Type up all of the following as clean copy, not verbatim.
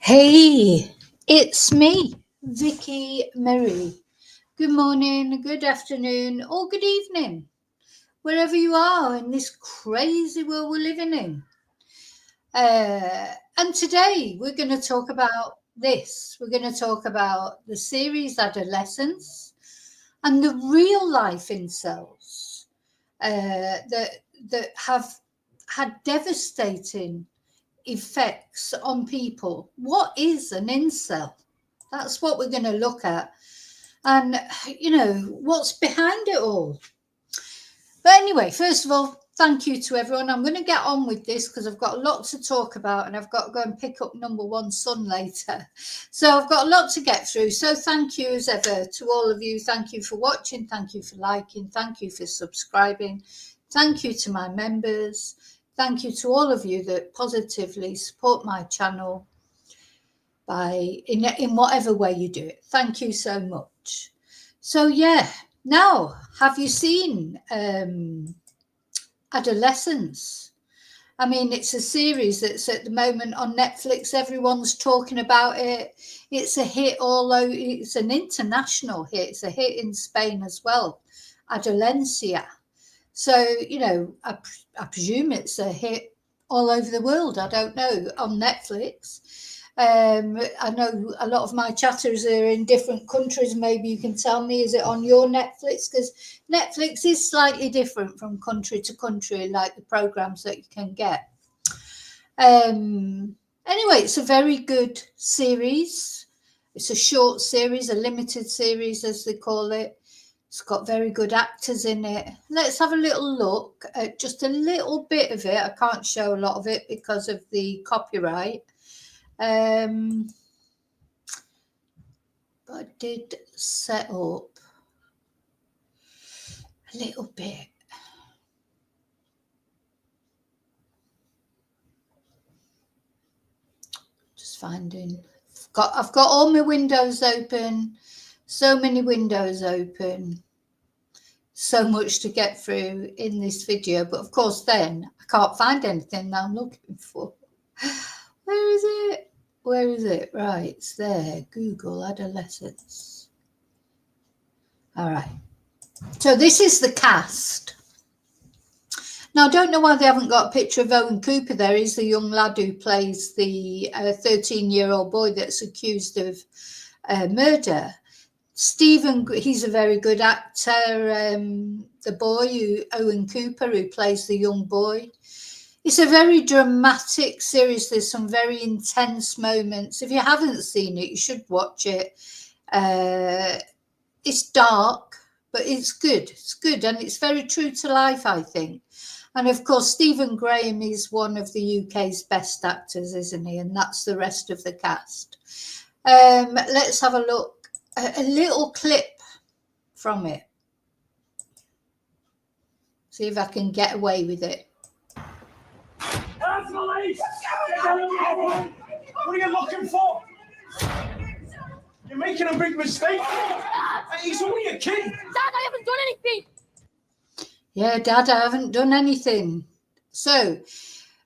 Hey, it's me, Vicky Merry. Good morning, good afternoon, or good evening, wherever you are in this crazy world we're living in. And today we're going to talk about this. We're going to talk about the series Adolescence and the real life incels that have had devastating effects on people. What is an incel? That's what we're going to look at. And, what's behind it all. But anyway, first of all, thank you to everyone. I'm going to get on with this because I've got a lot to talk about and I've got to go and pick up number one son later. So I've got a lot to get through. So thank you as ever to all of you. Thank you for watching. Thank you for liking. Thank you for subscribing. Thank you to my members. Thank you to all of you that positively support my channel in whatever way you do it. Thank you so much. So yeah, now have you seen Adolescence? I mean, it's a series that's at the moment on Netflix. Everyone's talking about it. It's a hit all over. It's an international hit. It's a hit in Spain as well. Adolescencia. So, I presume it's a hit all over the world. I don't know, on Netflix. I know a lot of my chatters are in different countries. Maybe you can tell me, is it on your Netflix? Because Netflix is slightly different from country to country, like the programs that you can get. Anyway, it's a very good series. It's a short series, a limited series, as they call it. It's got very good actors in it. Let's have a little look at just a little bit of it. I can't show a lot of it because of the copyright. But I did set up a little bit. Just finding. I've got all my windows open. So many windows open. So much to get through in this video, but of course then I can't find anything that I'm looking for. Where is it? Where is it? Right, it's there. Google Adolescence. All right. So this is the cast. Now, I don't know why they haven't got a picture of Owen Cooper there. He's the young lad who plays the 13-year-old boy that's accused of murder. Stephen, he's a very good actor. The boy, Owen Cooper, who plays the young boy. It's a very dramatic series. There's some very intense moments. If you haven't seen it, you should watch it. It's dark, but it's good. It's good, and it's very true to life, I think. And of course, Stephen Graham is one of the UK's best actors, isn't he? And that's the rest of the cast. Let's have a look. A little clip from it. See if I can get away with it. Police! What are you looking for? You're making a big mistake. He's only a kid. Dad, I haven't done anything. Yeah, Dad, I haven't done anything. So,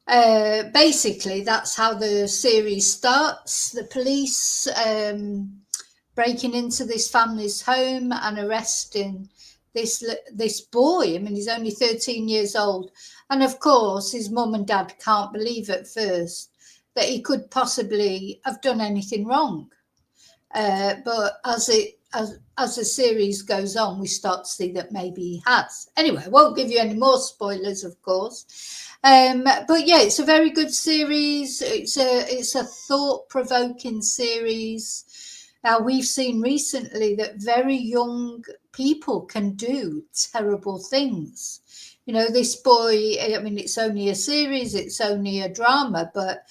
basically, that's how the series starts. The police breaking into this family's home and arresting this boy. I mean, he's only 13 years old. And of course, his mum and dad can't believe at first that he could possibly have done anything wrong. But as the series goes on, we start to see that maybe he has. Anyway, I won't give you any more spoilers, of course. But yeah, it's a very good series. It's a thought-provoking series. Now, we've seen recently that very young people can do terrible things. You know, this boy, I mean, it's only a series, it's only a drama, but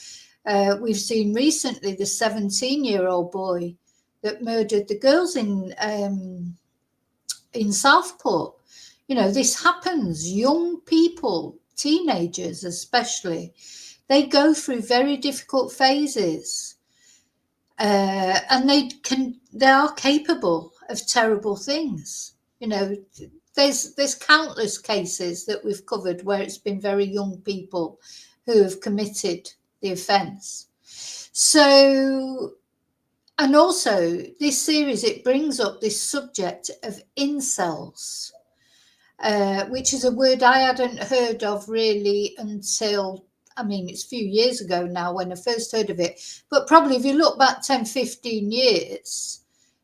we've seen recently the 17-year-old boy that murdered the girls in Southport. You know, this happens. Young people, teenagers especially, they go through very difficult phases. And they are capable of terrible things. You know, there's countless cases that we've covered where it's been very young people who have committed the offence. So, and also this series, it brings up this subject of incels, which is a word I hadn't heard of really until, I mean, it's a few years ago now when I first heard of it. But probably if you look back 10, 15 years,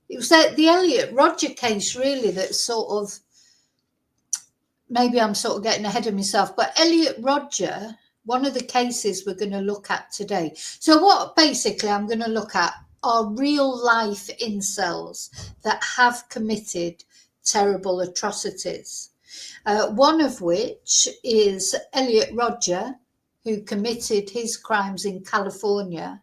it was the Elliot Rodger case really that sort of, maybe I'm sort of getting ahead of myself, but Elliot Rodger, one of the cases we're going to look at today. So what basically I'm going to look at are real life incels that have committed terrible atrocities. One of which is Elliot Rodger, who committed his crimes in California.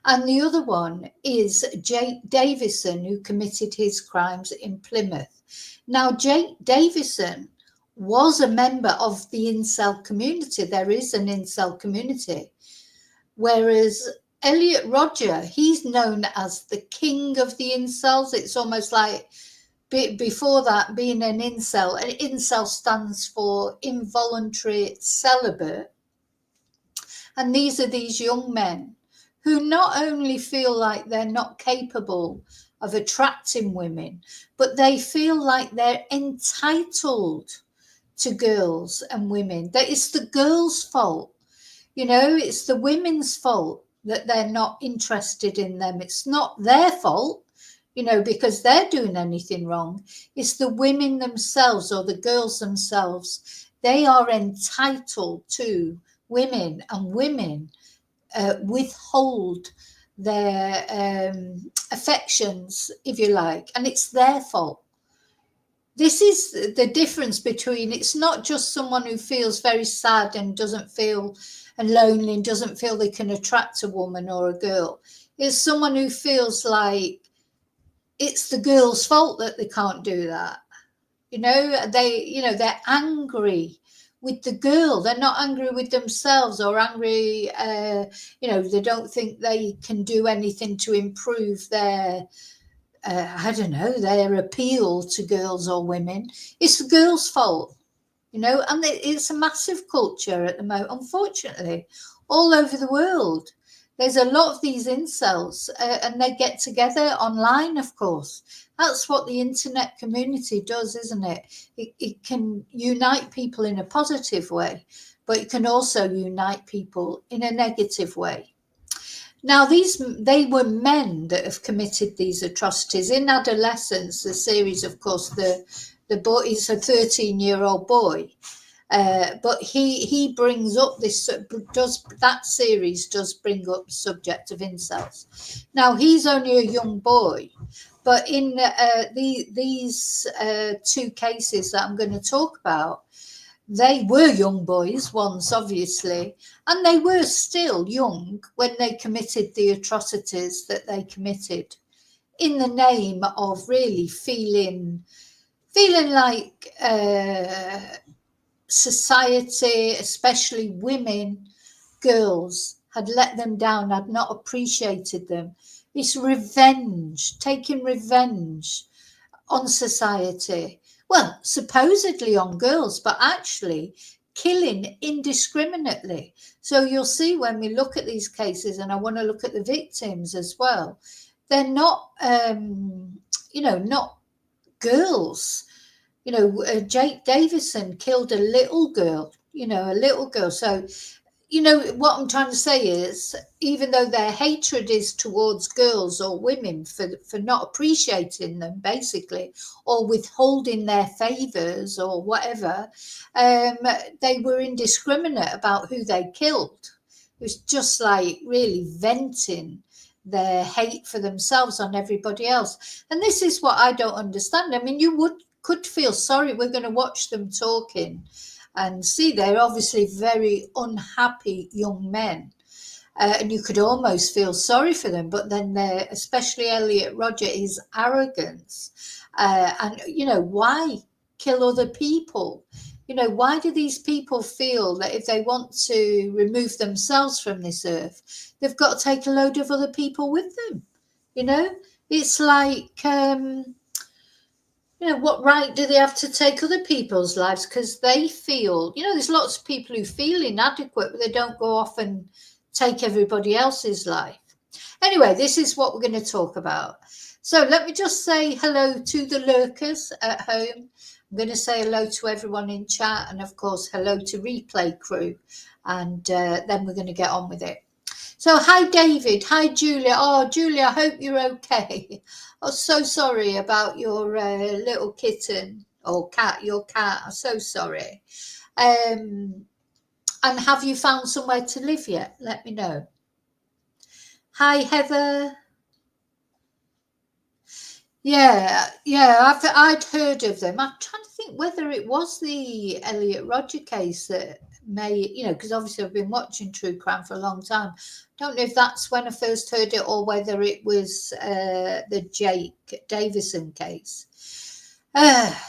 And the other one is Jake Davison, who committed his crimes in Plymouth. Now, Jake Davison was a member of the incel community. There is an incel community. Whereas Elliot Rodger, he's known as the king of the incels. It's almost like, before that, being an incel stands for involuntary celibate. And these are these young men who not only feel like they're not capable of attracting women, but they feel like they're entitled to girls and women. That it's the girls' fault. It's the women's fault that they're not interested in them. It's not their fault, because they're doing anything wrong. It's the women themselves or the girls themselves. They are entitled to women, and women withhold their affections, if you like, and it's their fault. This is the difference between, it's not just someone who feels very sad and doesn't feel and lonely and doesn't feel they can attract a woman or a girl. It's someone who feels like it's the girl's fault that they can't do that. They're angry with the girl. They're not angry with themselves or angry, they don't think they can do anything to improve their their appeal to girls or women. It's the girl's fault, and it's a massive culture at the moment, unfortunately, all over the world. There's a lot of these incels, and they get together online, of course. That's what the internet community does, isn't it? It can unite people in a positive way, but it can also unite people in a negative way. Now, they were men that have committed these atrocities. In Adolescence, the series, of course, the boy is a 13-year-old boy, but he brings up that series does bring up the subject of incels. Now, he's only a young boy, but in these two cases that I'm going to talk about, they were young boys once, obviously, and they were still young when they committed the atrocities that they committed in the name of really feeling like society, especially women, girls, had let them down, had not appreciated them. It's revenge, taking revenge on society. Well, supposedly on girls, but actually killing indiscriminately. So you'll see when we look at these cases, and I want to look at the victims as well, they're not, not girls. Jake Davison killed a little girl, So, what I'm trying to say is, even though their hatred is towards girls or women for not appreciating them, basically, or withholding their favors or whatever, they were indiscriminate about who they killed. It was just like really venting their hate for themselves on everybody else. And this is what I don't understand. I mean, could feel sorry. We're going to watch them talking and see they're obviously very unhappy young men. And you could almost feel sorry for them. But then especially Elliot Rodger, his arrogance. And, why kill other people? Why do these people feel that if they want to remove themselves from this earth, they've got to take a load of other people with them? It's like, what right do they have to take other people's lives? Because they feel, there's lots of people who feel inadequate, but they don't go off and take everybody else's life. Anyway, this is what we're going to talk about. So let me just say hello to the lurkers at home. I'm going to say hello to everyone in chat, and of course, hello to replay crew. And then we're going to get on with it. So hi, David. Hi, Julia. Oh, Julia, I hope you're okay. I'm so sorry about your little kitten or cat, your cat. I'm so sorry. And have you found somewhere to live yet? Let me know. Hi, Heather. Yeah, I'd heard of them. I'm trying to think whether it was the Elliot Rodger case that may, because obviously I've been watching true crime for a long time. Don't know if that's when I first heard it or whether it was the Jake Davison case.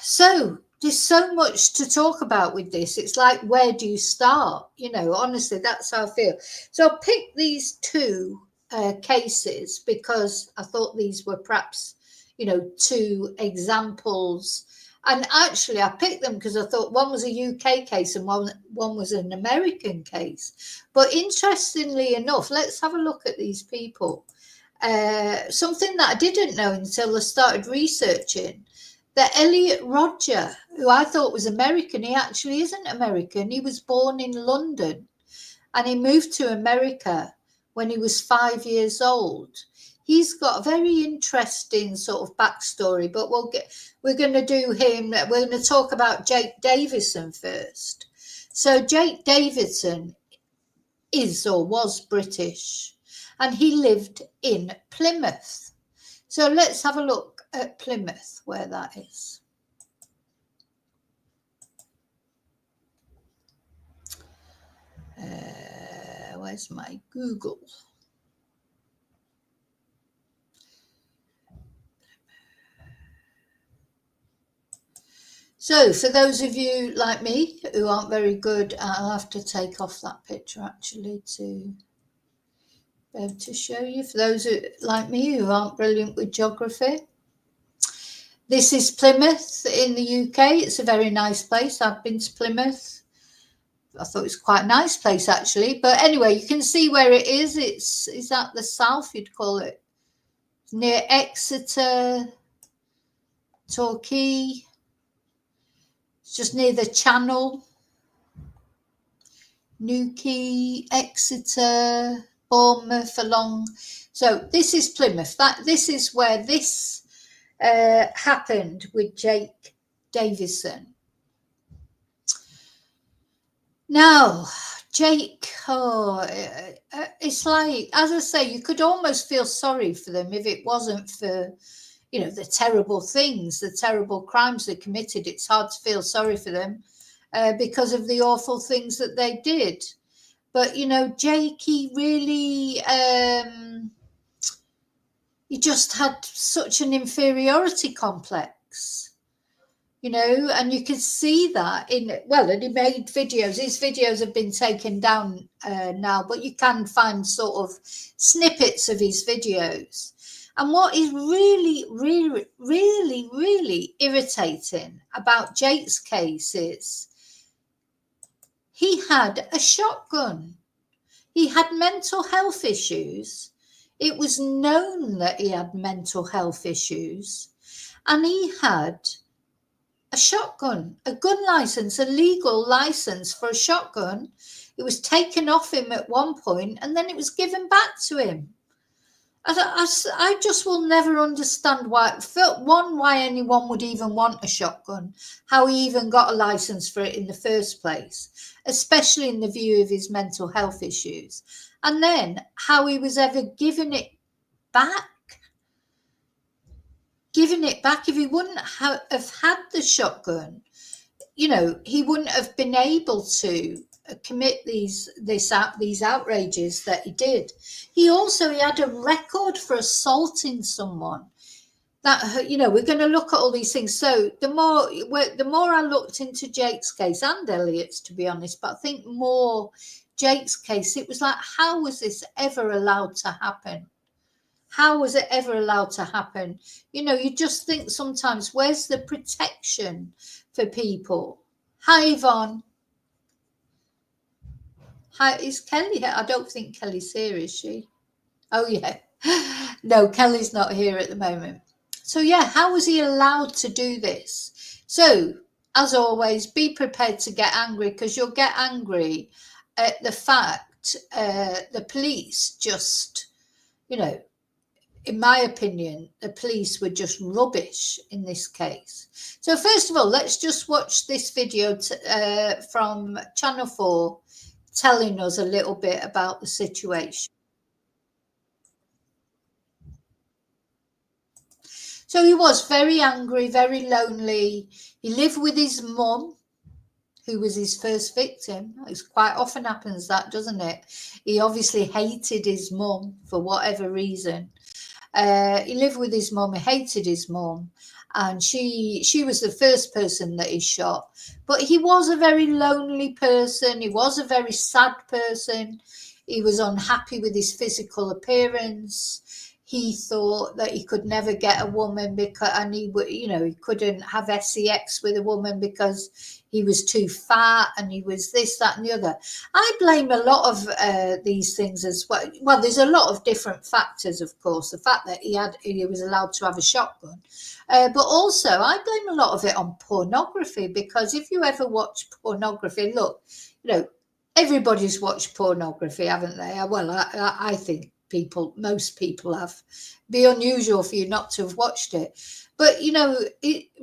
So there's so much to talk about with this. It's like, where do you start? Honestly, that's how I feel. So I picked these two cases because I thought these were perhaps two examples. And actually, I picked them because I thought one was a UK case and one was an American case. But interestingly enough, let's have a look at these people. Something that I didn't know until I started researching, that Elliot Rodger, who I thought was American, he actually isn't American. He was born in London and he moved to America when he was 5 years old. He's got a very interesting sort of backstory, but we're going to do him. We're going to talk about Jake Davison first. So Jake Davison is or was British, and he lived in Plymouth. So let's have a look at Plymouth, where that is. Where's my Google? So for those of you like me who aren't very good, I'll have to take off that picture actually to be able to show you. For those like me who aren't brilliant with geography, this is Plymouth in the UK. It's a very nice place. I've been to Plymouth. I thought it was quite a nice place actually. But anyway, you can see where it is. Is that the south, you'd call it? It's near Exeter, Torquay. It's just near the Channel. Newquay, Exeter, Bournemouth along. So this is Plymouth. This is where this happened with Jake Davison. Now, Jake, it's like, as I say, you could almost feel sorry for them if it wasn't for, the terrible things, the terrible crimes they committed. It's hard to feel sorry for them because of the awful things that they did. But, Jake, he really, he just had such an inferiority complex. And you could see that and he made videos. His videos have been taken down now, but you can find sort of snippets of his videos. And what is really, really, really, really irritating about Jake's case is he had a shotgun. He had mental health issues. It was known that he had mental health issues, and he had a shotgun, a gun license, a legal license for a shotgun. It was taken off him at one point and then it was given back to him. I just will never understand why anyone would even want a shotgun, how he even got a license for it in the first place, especially in the view of his mental health issues, and then how he was ever given it back. If he wouldn't have had the shotgun, he wouldn't have been able to commit these outrages that he did. He had a record for assaulting someone. That, we're going to look at all these things. So the more I looked into Jake's case and Elliot's, to be honest, but I think more Jake's case, it was like, how was this ever allowed to happen? How was it ever allowed to happen? You just think sometimes, where's the protection for people? Hi, Yvonne. Hi, is Kelly here? I don't think Kelly's here, is she? Oh, yeah. No, Kelly's not here at the moment. So, yeah, how was he allowed to do this? So, as always, be prepared to get angry, because you'll get angry at the fact the police just, you know, in my opinion, the police were just rubbish in this case. So, first of all, let's just watch this video from Channel 4 telling us a little bit about the situation. So he was very angry, very lonely. He lived with his mum, who was his first victim. It quite often happens that, doesn't it? He obviously hated his mum for whatever reason. He lived with his mum. He hated his mum, and she was the first person that he shot. But he was a very lonely person. He was a very sad person. He was unhappy with his physical appearance. He thought that he could never get a woman because, and he would, he couldn't have sex with a woman because he was too fat, and he was this, that, and the other. I blame a lot of these things as well. Well, there's a lot of different factors, of course. The fact that he was allowed to have a shotgun, but also I blame a lot of it on pornography, because if you ever watch pornography, look, everybody's watched pornography, haven't they? Well, I think most people have. Be unusual for you not to have watched it. But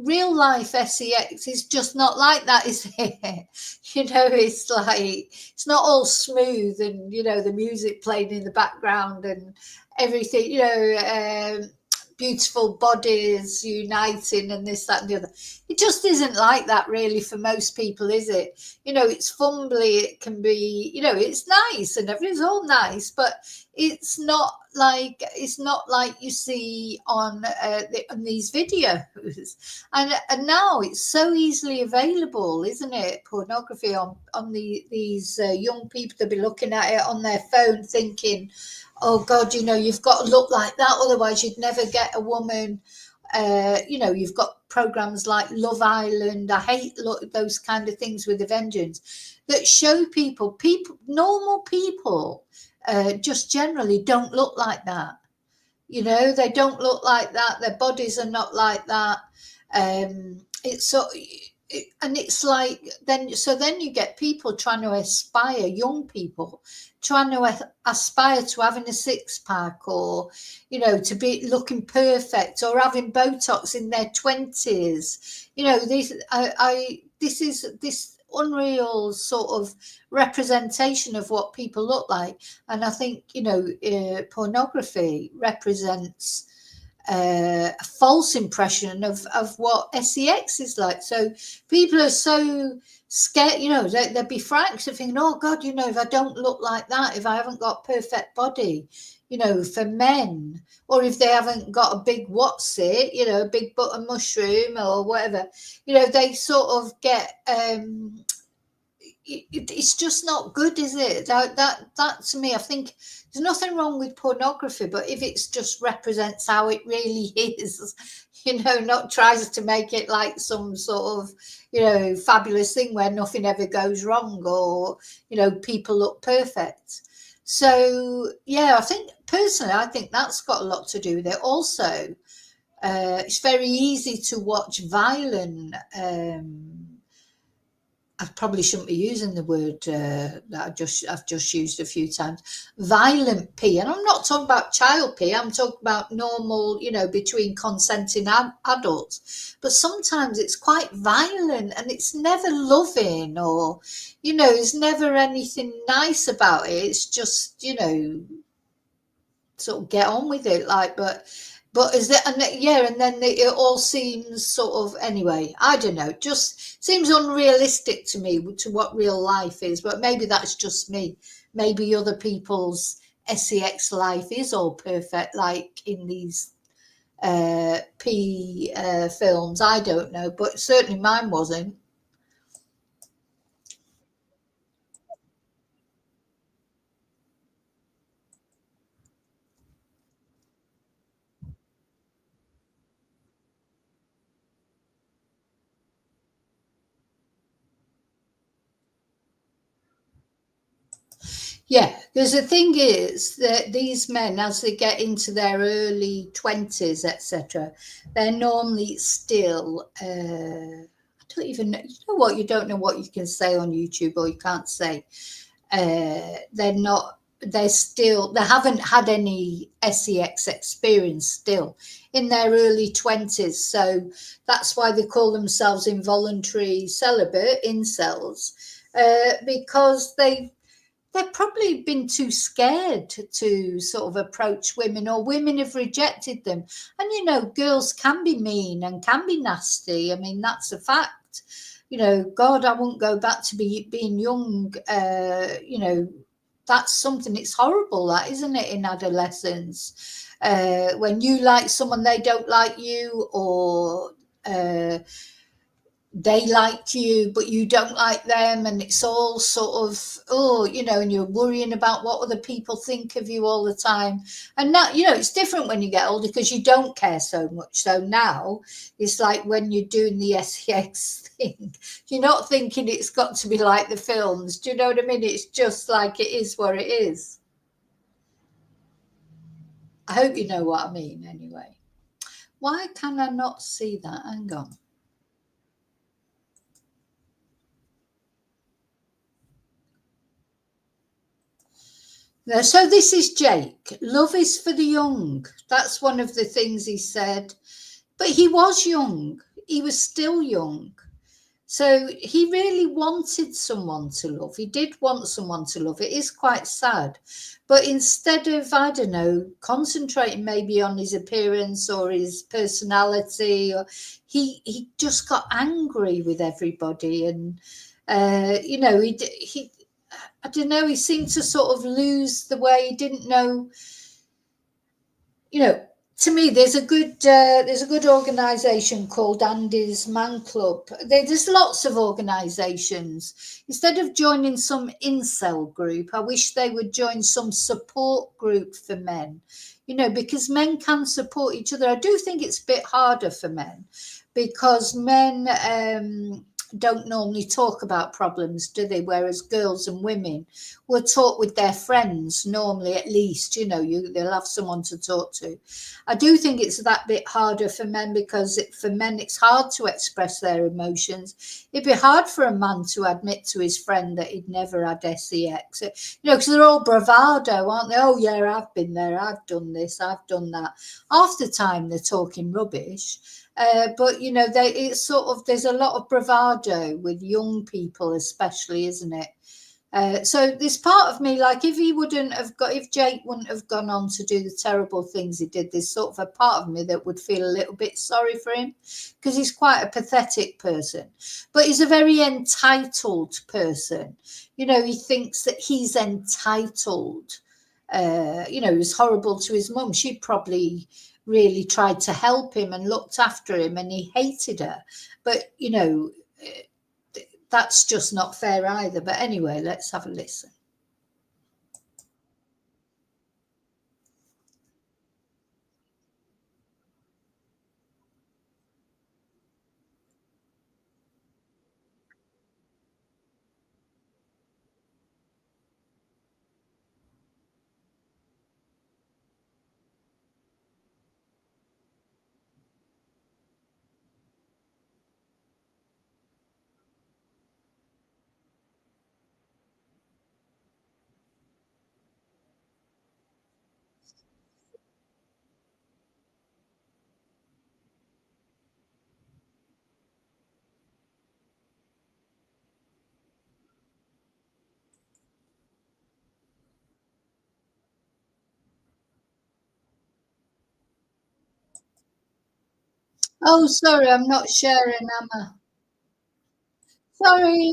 real life sex is just not like that, is it? It's like, it's not all smooth, and the music playing in the background and everything. Beautiful bodies uniting and this, that, and the other. It just isn't like that, really, for most people, is it? It's fumbly. It can be, it's nice and everything's all nice, but it's not like you see on these videos. And now it's so easily available, isn't it? Pornography on these young people, to be looking at it on their phone, thinking, oh God, you've got to look like that, otherwise you'd never get a woman. You've got programs like Love Island. I hate those kind of things with a vengeance, that show normal people, just generally don't look like that. They don't look like that. Their bodies are not like that. It's so, and it's like, then you get people trying to aspire, young people trying to aspire to having a six pack, or to be looking perfect, or having Botox in their 20s. This is this unreal sort of representation of what people look like. And I think pornography represents a false impression of what sex is like. So people are so scared, they'd be frightened of thinking, oh God, if I don't look like that, if I haven't got perfect body, for men, or if they haven't got a big a big butter mushroom or whatever, they sort of get it's just not good, is it? That to me, I think there's nothing wrong with pornography, but if it's just represents how it really is, not tries to make it like some sort of fabulous thing where nothing ever goes wrong, or people look perfect. So yeah, I think that's got a lot to do with it. Also, it's very easy to watch violent. I probably shouldn't be using the word that I've just used a few times. Violent pee, and I'm not talking about child pee. I'm talking about normal, between consenting adults. But sometimes it's quite violent, and it's never loving, or there's never anything nice about it. It's just sort of get on with it, like, but is it, and yeah, and then it all seems sort of, anyway, I don't know, just seems unrealistic to me, to what real life is. But maybe that's just me. Maybe other people's sex life is all perfect, like in these P films. I don't know, but certainly mine wasn't. Yeah, because the thing is that these men, as they get into their early 20s, etc., they're normally still, I don't even know, you know what, you don't know what you can say on YouTube or you can't say. They're not, they're still, they haven't had any sex experience still in their early 20s. So that's why they call themselves involuntary celibate, incels, because they've probably been too scared to sort of approach women, or women have rejected them. And, you know, girls can be mean and can be nasty. I mean, that's a fact. You know, God, I won't go back to being young. You know, that's something, it's horrible, that, isn't it, in adolescence? When you like someone, they don't like you, or they like you but you don't like them, and it's all sort of, oh, you know, and you're worrying about what other people think of you all the time. And now, you know, it's different when you get older because you don't care so much. So now it's like when you're doing the sex thing, you're not thinking it's got to be like the films. Do you know what I mean? It's just like it is what it is. I hope you know what I mean. Anyway, why can I not see that? Hang on. So this is Jake. Love is for the young. That's one of the things he said. But he was young. He was still young. So he really wanted someone to love. He did want someone to love. It is quite sad. But instead of, I don't know, concentrating maybe on his appearance or his personality, or he just got angry with everybody. And, you know, he I don't know, he seemed to sort of lose the way. He didn't know, you know. To me, there's a good organisation called Andy's Man Club. There's lots of organisations. Instead of joining some incel group, I wish they would join some support group for men. You know, because men can support each other. I do think it's a bit harder for men because men don't normally talk about problems, do they? Whereas girls and women will talk with their friends normally, at least, you know, they'll have someone to talk to. I do think it's that bit harder for men because for men it's hard to express their emotions. It'd be hard for a man to admit to his friend that he'd never had sex, you know, because they're all bravado, aren't they? Oh yeah, I've been there, I've done this, I've done that. Half the time they're talking rubbish. But you know, it's sort of, there's a lot of bravado with young people, especially, isn't it? So this part of me, like if Jake wouldn't have gone on to do the terrible things he did, there's sort of a part of me that would feel a little bit sorry for him because he's quite a pathetic person, but he's a very entitled person. You know, he thinks that he's entitled. You know, he was horrible to his mum. She probably really tried to help him and looked after him, and he hated her. But, you know, that's just not fair either. But anyway, let's have a listen. Oh, sorry, I'm not sharing, Emma. Sorry.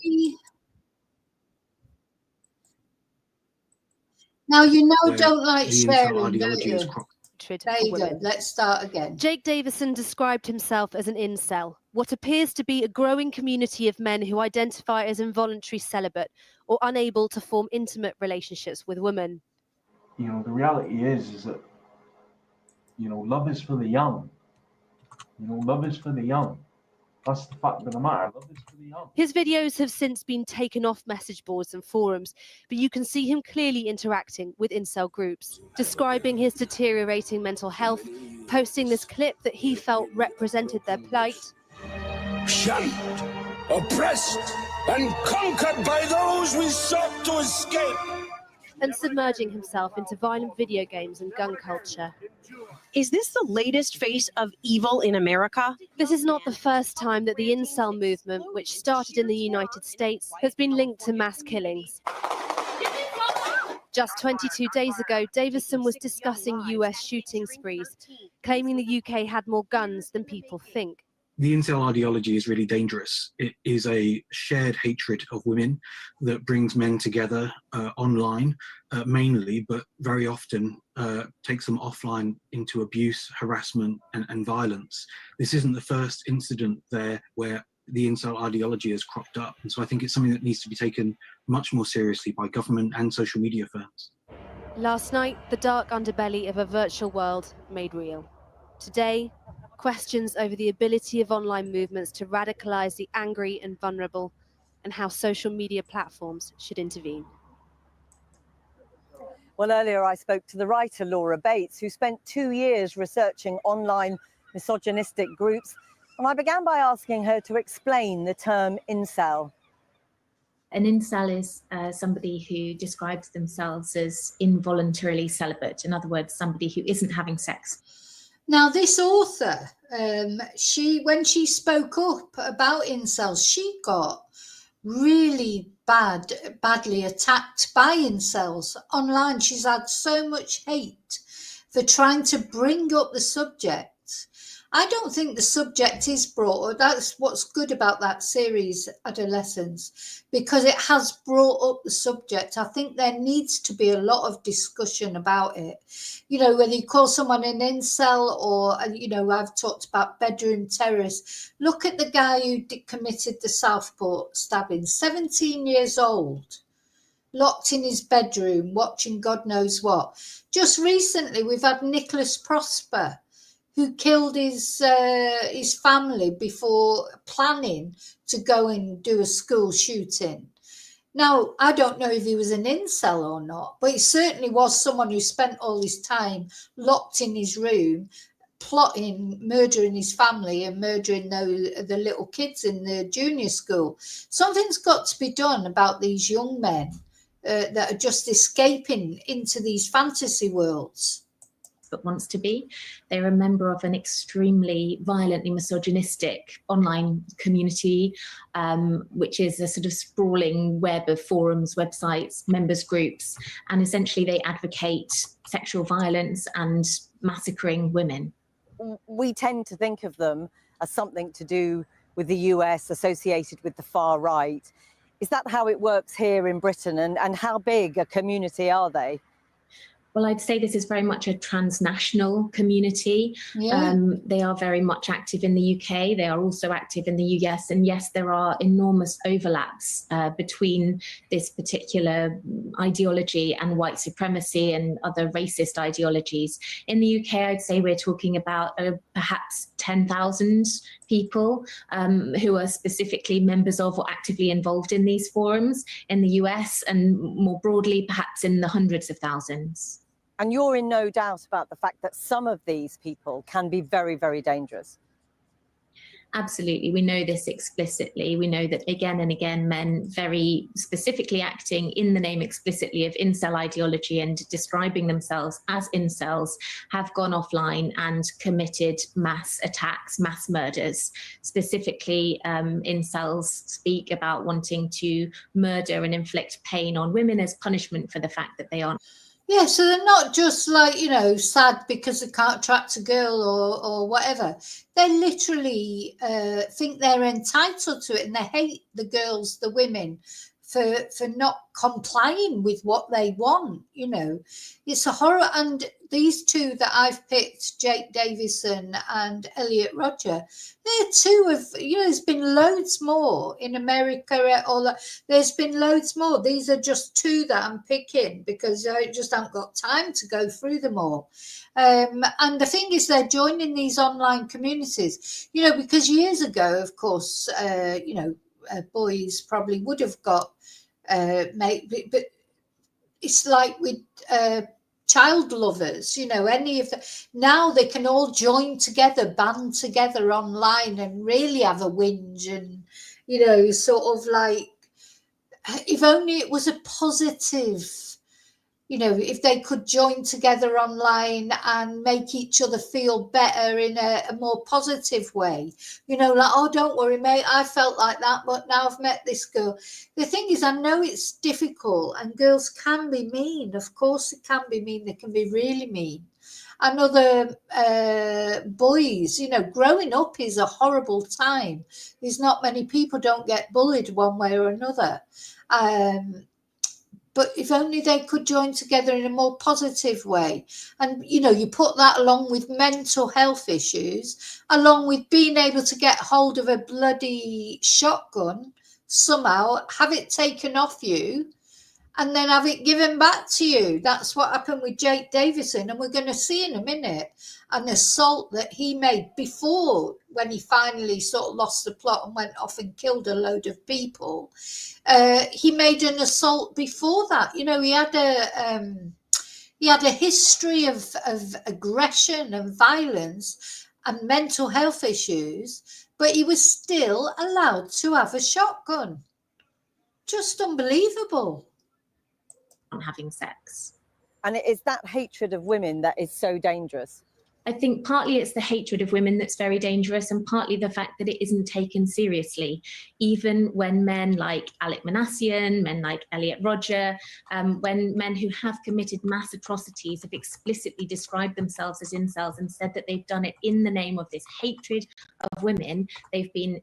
Now, you know, don't like the incel sharing, don't ideology is you? There you go. Let's start again. Jake Davison described himself as an incel, what appears to be a growing community of men who identify as involuntary celibate or unable to form intimate relationships with women. You know, the reality is that, you know, love is for the young. You know, love is for the young. That's the fact of the matter. I love this for the young. His videos have since been taken off message boards and forums, but you can see him clearly interacting with incel groups, describing his deteriorating mental health, posting this clip that he felt represented their plight. Shunned, oppressed, and conquered by those we sought to escape. And submerging himself into violent video games and gun culture. Is this the latest face of evil in America? This is not the first time that the incel movement, which started in the United States, has been linked to mass killings. Just 22 days ago, Davison was discussing US shooting sprees, claiming the UK had more guns than people think. The incel ideology is really dangerous. It is a shared hatred of women that brings men together online, mainly, but very often takes them offline into abuse, harassment, and violence. This isn't the first incident there where the incel ideology has cropped up. And so I think it's something that needs to be taken much more seriously by government and social media firms. Last night, the dark underbelly of a virtual world made real. Today, questions over the ability of online movements to radicalize the angry and vulnerable, and how social media platforms should intervene. Well, earlier I spoke to the writer Laura Bates, who spent 2 years researching online misogynistic groups, and I began by asking her to explain the term incel. An incel is somebody who describes themselves as involuntarily celibate. In other words, somebody who isn't having sex. Now, this author, when she spoke up about incels, she got really badly attacked by incels online. She's had so much hate for trying to bring up the subject. I don't think the subject is brought up. That's what's good about that series, Adolescence, because it has brought up the subject. I think there needs to be a lot of discussion about it. You know, whether you call someone an incel or, you know, I've talked about bedroom terrorists. Look at the guy who committed the Southport stabbing, 17 years old, locked in his bedroom, watching God knows what. Just recently, we've had Nicholas Prosper, who killed his family before planning to go and do a school shooting. Now, I don't know if he was an incel or not, but he certainly was someone who spent all his time locked in his room, plotting, murdering his family and murdering the little kids in the junior school. Something's got to be done about these young men that are just escaping into these fantasy worlds. But wants to be. They're a member of an extremely violently misogynistic online community, which is a sort of sprawling web of forums, websites, members groups, and essentially they advocate sexual violence and massacring women. We tend to think of them as something to do with the US, associated with the far right. Is that how it works here in Britain, and how big a community are they? Well, I'd say this is very much a transnational community. Yeah. They are very much active in the UK. They are also active in the US. And yes, there are enormous overlaps between this particular ideology and white supremacy and other racist ideologies. In the UK, I'd say we're talking about perhaps 10,000 people who are specifically members of or actively involved in these forums. In the US and more broadly, perhaps in the hundreds of thousands. And you're in no doubt about the fact that some of these people can be very, very dangerous. Absolutely. We know this explicitly. We know that again and again, men very specifically acting in the name explicitly of incel ideology and describing themselves as incels have gone offline and committed mass attacks, mass murders. Specifically, incels speak about wanting to murder and inflict pain on women as punishment for the fact that they aren't. Yeah, so they're not just like, you know, sad because they can't attract a girl or whatever. They literally think they're entitled to it, and they hate the girls, the women, for not complying with what they want. You know, it's a horror. And these two that I've picked, Jake Davison and Elliot Rodger, they're two of, you know, there's been loads more in America. There's been loads more. These are just two that I'm picking because I just haven't got time to go through them all. And the thing is, they're joining these online communities, you know, because years ago, of course, you know, boys probably would have got mate, but it's like with child lovers, you know, any of the, now they can all join together, band together online and really have a whinge and, you know, sort of like, if only it was a positive, you know, if they could join together online and make each other feel better in a more positive way, you know, like, oh, don't worry, mate, I felt like that, but now I've met this girl. The thing is, I know it's difficult and girls can be mean. Of course, they can be mean. They can be really mean. And other boys, you know, growing up is a horrible time. There's not many people don't get bullied one way or another. But if only they could join together in a more positive way. And, you know, you put that along with mental health issues, along with being able to get hold of a bloody shotgun somehow, have it taken off you, and then have it given back to you. That's what happened with Jake Davison. And we're going to see in a minute an assault that he made before, when he finally sort of lost the plot and went off and killed a load of people. He made an assault before that. You know, he had a history of aggression and violence and mental health issues, but he was still allowed to have a shotgun. Just unbelievable. On having sex. And it is that hatred of women that is so dangerous. I think partly it's the hatred of women that's very dangerous, and partly the fact that it isn't taken seriously. Even when men like Alec Manassian, men like Elliot Rodger, when men who have committed mass atrocities have explicitly described themselves as incels and said that they've done it in the name of this hatred of women, they've been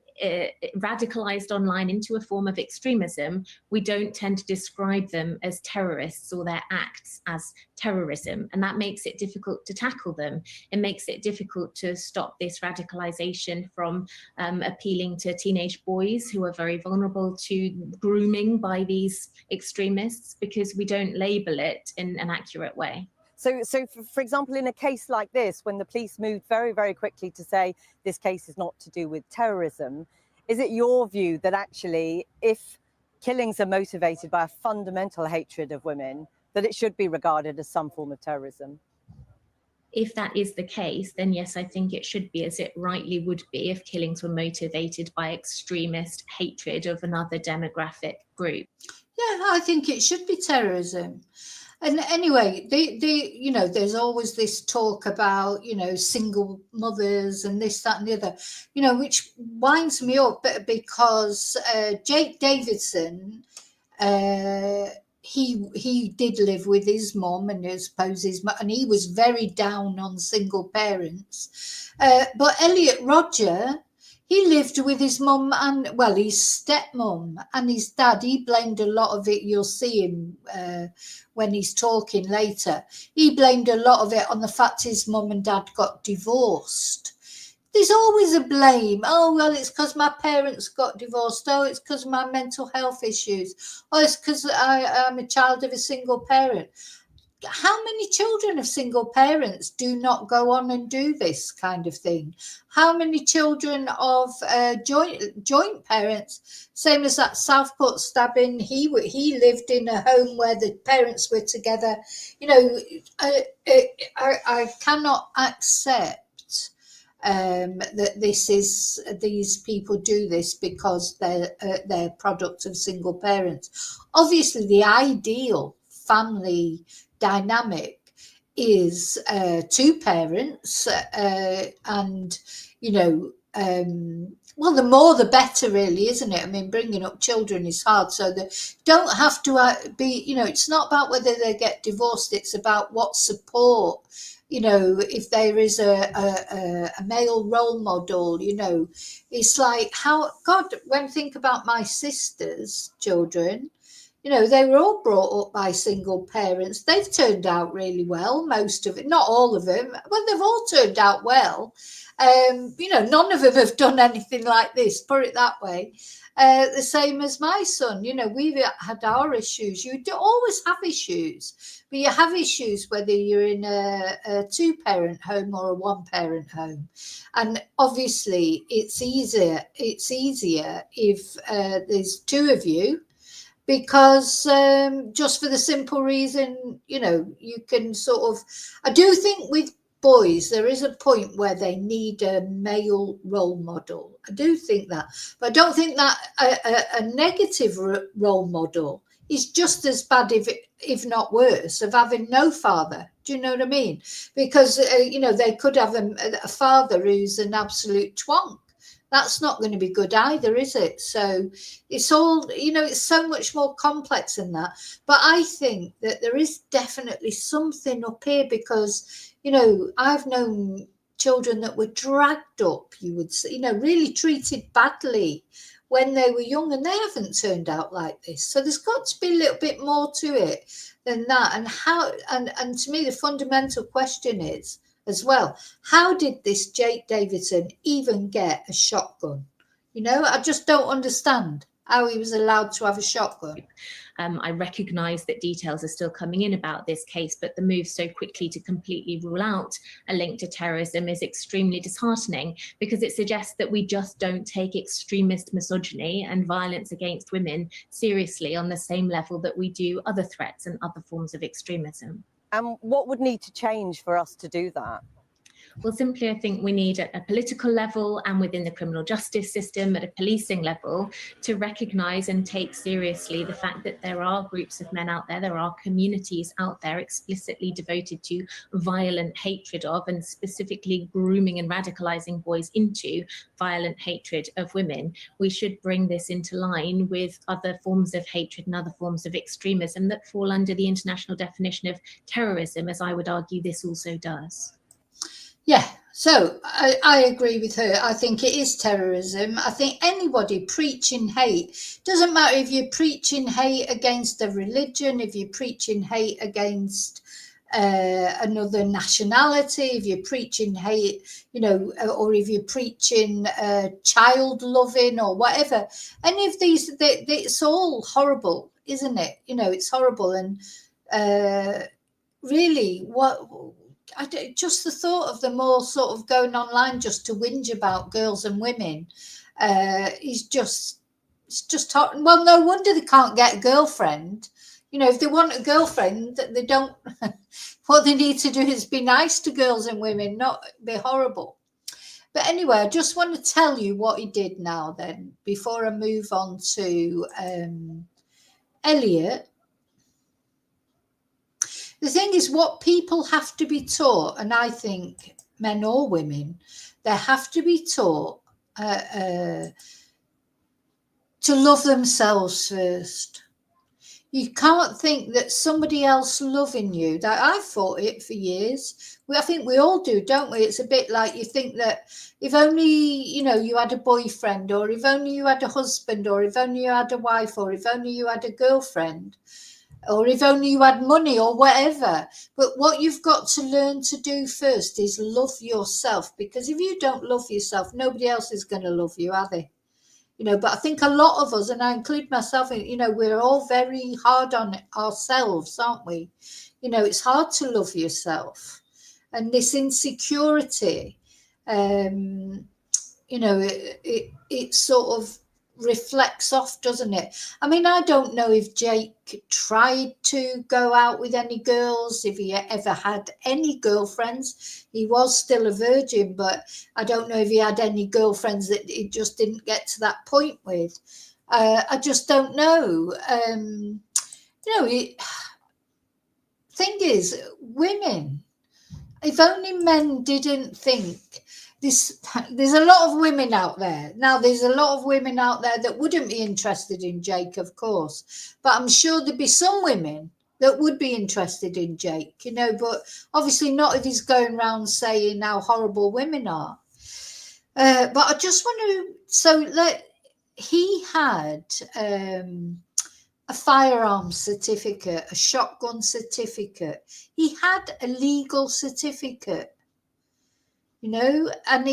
radicalized online into a form of extremism. We don't tend to describe them as terrorists or their acts as terrorism, and that makes it difficult to tackle them. It makes it difficult to stop this radicalization from appealing to teenage boys who are very vulnerable to grooming by these extremists, because we don't label it in an accurate way. So for example, in a case like this, when the police moved very, very quickly to say this case is not to do with terrorism, is it your view that actually, if killings are motivated by a fundamental hatred of women, that it should be regarded as some form of terrorism? If that is the case, then yes, I think it should be, as it rightly would be if killings were motivated by extremist hatred of another demographic group. Yeah, I think it should be terrorism. And anyway, you know, there's always this talk about, you know, single mothers and this, that, and the other, you know, which winds me up because Jake Davidson, he did live with his mum, and I suppose and he was very down on single parents. But Elliot Rodger, he lived with his mum and, well, his stepmom and his dad. He blamed a lot of it. You'll see him when he's talking later. He blamed a lot of it on the fact his mum and dad got divorced. There's always a blame. Oh, well, it's because my parents got divorced. Oh, it's because of my mental health issues. Oh, it's because I'm a child of a single parent. How many children of single parents do not go on and do this kind of thing? How many children of joint parents, same as that Southport stabbing, he lived in a home where the parents were together. You know, I cannot accept that these people do this because they're product of single parents. Obviously, the ideal family dynamic is two parents, and you know, well, the more the better, really, isn't it? I mean, bringing up children is hard, so they don't have to be, you know, it's not about whether they get divorced, it's about what support, you know, if there is a male role model, you know. It's like, how, God, when I think about my sister's children, You know, they were all brought up by single parents. They've turned out really well, most of it, not all of them, but they've all turned out well. You know, none of them have done anything like this, put it that way. The same as my son, you know, we've had our issues. You do always have issues, but you have issues whether you're in a two-parent home or a one-parent home. And obviously it's easier if there's two of you, because just for the simple reason, you know, you can sort of, I do think with boys, there is a point where they need a male role model. I do think that, but I don't think that a negative role model is just as bad, if not worse, of having no father. Do you know what I mean? Because, you know, they could have a father who's an absolute twonk. That's not going to be good either, is it? So it's all, you know, it's so much more complex than that. But I think that there is definitely something up here, because, you know, I've known children that were dragged up, you would say, you know, really treated badly when they were young, and they haven't turned out like this. So there's got to be a little bit more to it than that. And how, and to me, the fundamental question is, as well, how did this Jake Davidson even get a shotgun? You know, I just don't understand how he was allowed to have a shotgun. I recognise that details are still coming in about this case, but the move so quickly to completely rule out a link to terrorism is extremely disheartening, because it suggests that we just don't take extremist misogyny and violence against women seriously on the same level that we do other threats and other forms of extremism. And what would need to change for us to do that? Well, simply, I think we need at a political level and within the criminal justice system at a policing level to recognise and take seriously the fact that there are groups of men out there, there are communities out there explicitly devoted to violent hatred of, and specifically grooming and radicalising boys into violent hatred of women. We should bring this into line with other forms of hatred and other forms of extremism that fall under the international definition of terrorism, as I would argue this also does. Yeah, so I agree with her. I think it is terrorism. I think anybody preaching hate, doesn't matter if you're preaching hate against a religion, if you're preaching hate against another nationality, if you're preaching hate, you know, or if you're preaching child loving or whatever, any of these, it's all horrible, isn't it? You know, it's horrible. And really, just the thought of them all sort of going online just to whinge about girls and women is just, it's just hot. Well, no wonder they can't get a girlfriend. You know, if they want a girlfriend, they don't, what they need to do is be nice to girls and women, not be horrible. But anyway, I just want to tell you what he did now then, before I move on to Elliot. The thing is, what people have to be taught, and I think men or women, they have to be taught to love themselves first. You can't think that somebody else loving you, that I've thought it for years. I think we all do, don't we? It's a bit like you think that if only, you know, you had a boyfriend, or if only you had a husband, or if only you had a wife, or if only you had a girlfriend, or if only you had money or whatever. But what you've got to learn to do first is love yourself, because if you don't love yourself, nobody else is going to love you, are they? You know, but I think a lot of us, and I include myself in, you know, we're all very hard on ourselves, aren't we? You know, it's hard to love yourself. And this insecurity, you know, it sort of reflects off, doesn't it? I mean, I don't know if Jake tried to go out with any girls, if he ever had any girlfriends. He was still a virgin, but I don't know if he had any girlfriends that he just didn't get to that point with. I just don't know. You know, thing is, women, if only men didn't think this, there's a lot of women out there. Now, there's a lot of women out there that wouldn't be interested in Jake, of course, but I'm sure there'd be some women that would be interested in Jake, you know, but obviously not if he's going around saying how horrible women are. But I just want to, so he had a firearms certificate, a shotgun certificate. He had a legal certificate, you know, and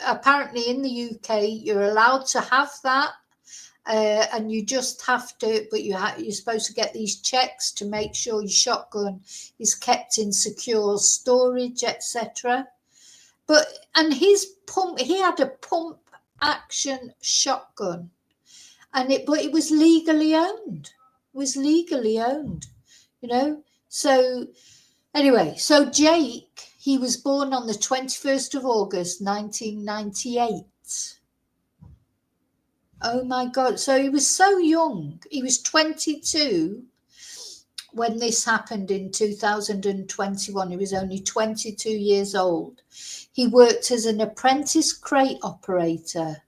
apparently in the UK you're allowed to have that, and you just have to, but you're supposed to get these checks to make sure your shotgun is kept in secure storage, etc. And he had a pump action shotgun. But it was legally owned. It was legally owned, you know. So anyway, so Jake, he was born on the 21st of August, 1998. Oh my God. So he was so young. He was 22 when this happened in 2021. He was only 22 years old. He worked as an apprentice crate operator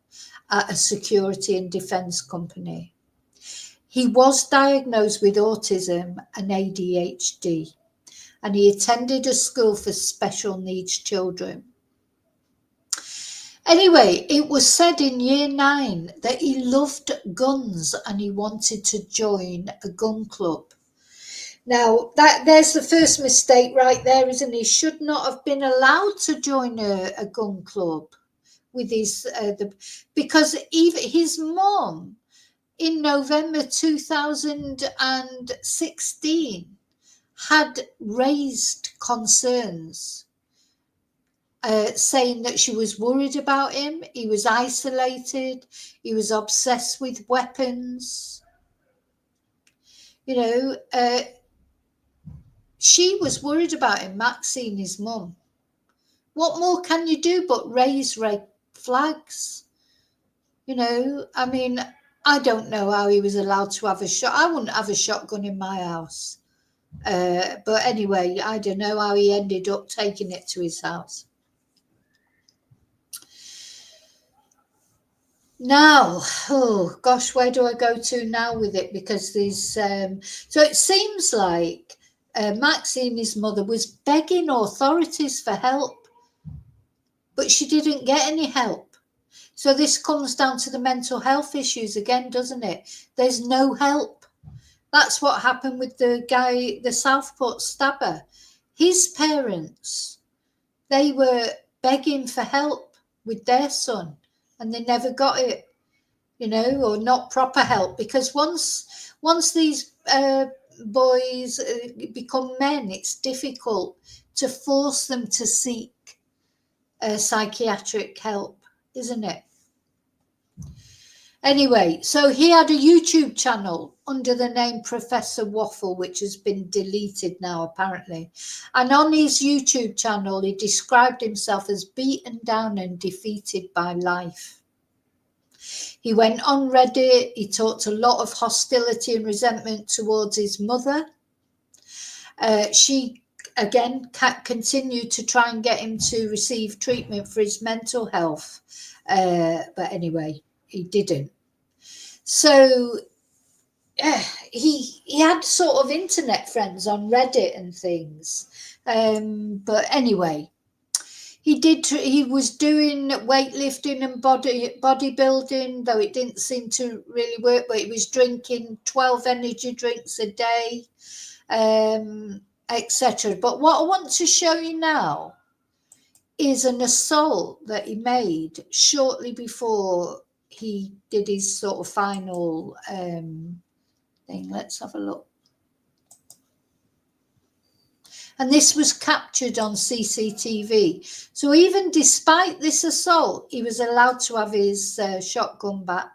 at a security and defense company. He was diagnosed with autism and ADHD, and he attended a school for special needs children. Anyway, it was said in year 9 that he loved guns and he wanted to join a gun club. Now, there's the first mistake right there, isn't it? He should not have been allowed to join a gun club with because even his mom, in November 2016, had raised concerns, saying that she was worried about him. He was isolated. He was obsessed with weapons. You know, she was worried about him, Maxine, his mum. What more can you do but raise red flags? You know, I mean, I don't know how he was allowed to have a shot. I wouldn't have a shotgun in my house. But anyway, I don't know how he ended up taking it to his house. Now, oh gosh, where do I go to now with it? Because there's so it seems like Maxine, his mother, was begging authorities for help, but she didn't get any help. So this comes down to the mental health issues again, doesn't it? There's no help. That's what happened with the guy, the Southport stabber. His parents, they were begging for help with their son, and they never got it, you know, or not proper help, because once these boys become men, it's difficult to force them to seek psychiatric help, isn't it? Anyway, so he had a YouTube channel under the name Professor Waffle, which has been deleted now, apparently. And on his YouTube channel, he described himself as beaten down and defeated by life. He went on Reddit. He talked a lot of hostility and resentment towards his mother. She, again, continued to try and get him to receive treatment for his mental health. But anyway, he didn't. So he had sort of internet friends on Reddit and things. But anyway, he was doing weightlifting and bodybuilding, though it didn't seem to really work, but he was drinking 12 energy drinks a day, etc. But what I want to show you now is an assault that he made shortly before he did his sort of final thing. Let's have a look. And this was captured on CCTV. So even despite this assault, he was allowed to have his shotgun back.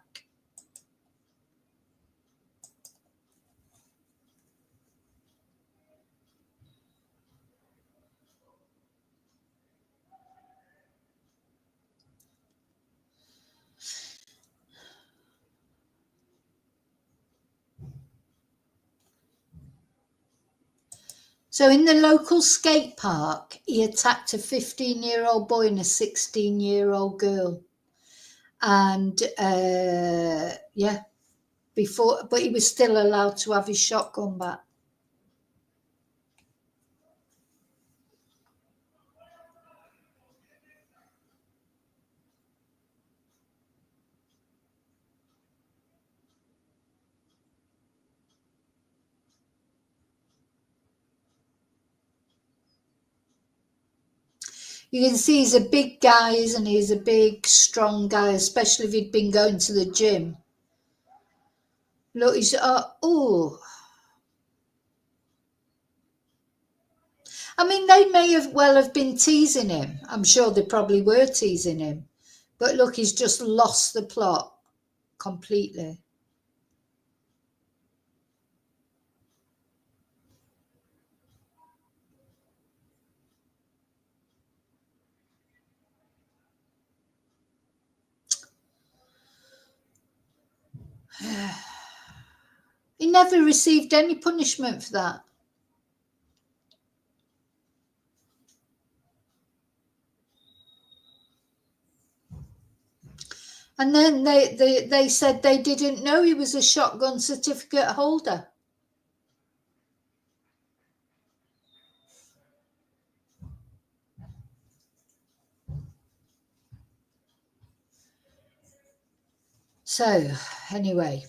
So in the local skate park, he attacked a 15-year-old boy and a 16-year-old girl. And yeah, but he was still allowed to have his shotgun back. You can see he's a big guy, isn't he? He's a big, strong guy, especially if he'd been going to the gym. Look, he's, oh. I mean, they may have well have been teasing him. I'm sure they probably were teasing him. But look, he's just lost the plot completely. He never received any punishment for that. And then they said they didn't know he was a shotgun certificate holder. So, anyway.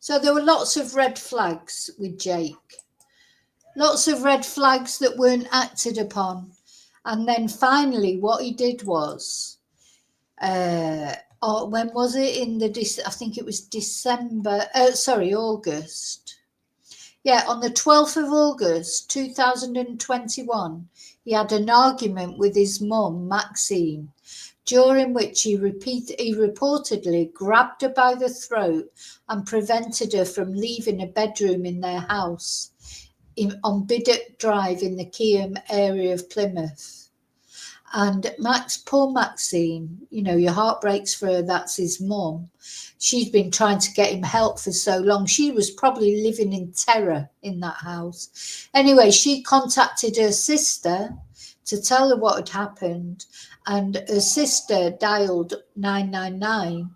So there were lots of red flags with Jake. Lots of red flags that weren't acted upon. And then finally what he did was, when was it? I think it was August. Yeah, on the 12th of August, 2021, he had an argument with his mum, Maxine, during which he reportedly grabbed her by the throat and prevented her from leaving a bedroom in their house on Biddock Drive in the Keyham area of Plymouth. And poor Maxine, you know, your heart breaks for her, that's his mum. She's been trying to get him help for so long. She was probably living in terror in that house. Anyway, she contacted her sister to tell her what had happened, and her sister dialed 999.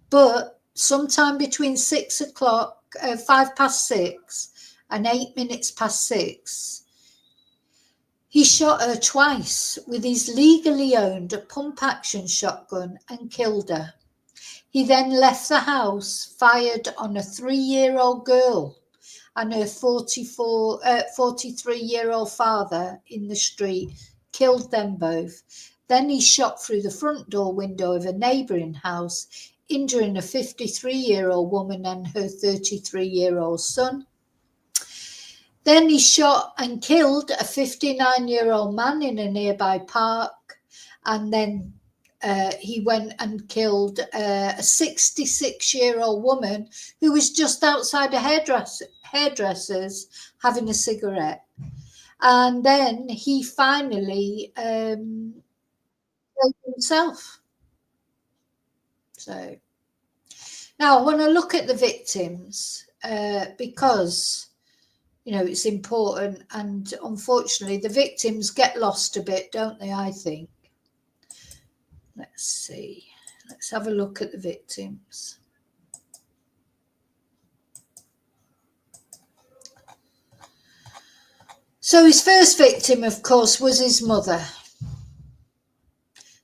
But sometime between 6:05 and 8 minutes past 6, he shot her twice with his legally owned pump-action shotgun and killed her. He then left the house, fired on a 3-year-old girl and her 43-year-old father in the street, killed them both. Then he shot through the front door window of a neighbouring house, injuring a 53-year-old woman and her 33-year-old son. Then he shot and killed a 59-year-old man in a nearby park. And then he went and killed a 66-year-old woman who was just outside a hairdresser's having a cigarette. And then he finally killed himself. So now I want to look at the victims because, you know, it's important, and unfortunately the victims get lost a bit, don't they, I think. Let's see. Let's have a look at the victims. So his first victim, of course, was his mother.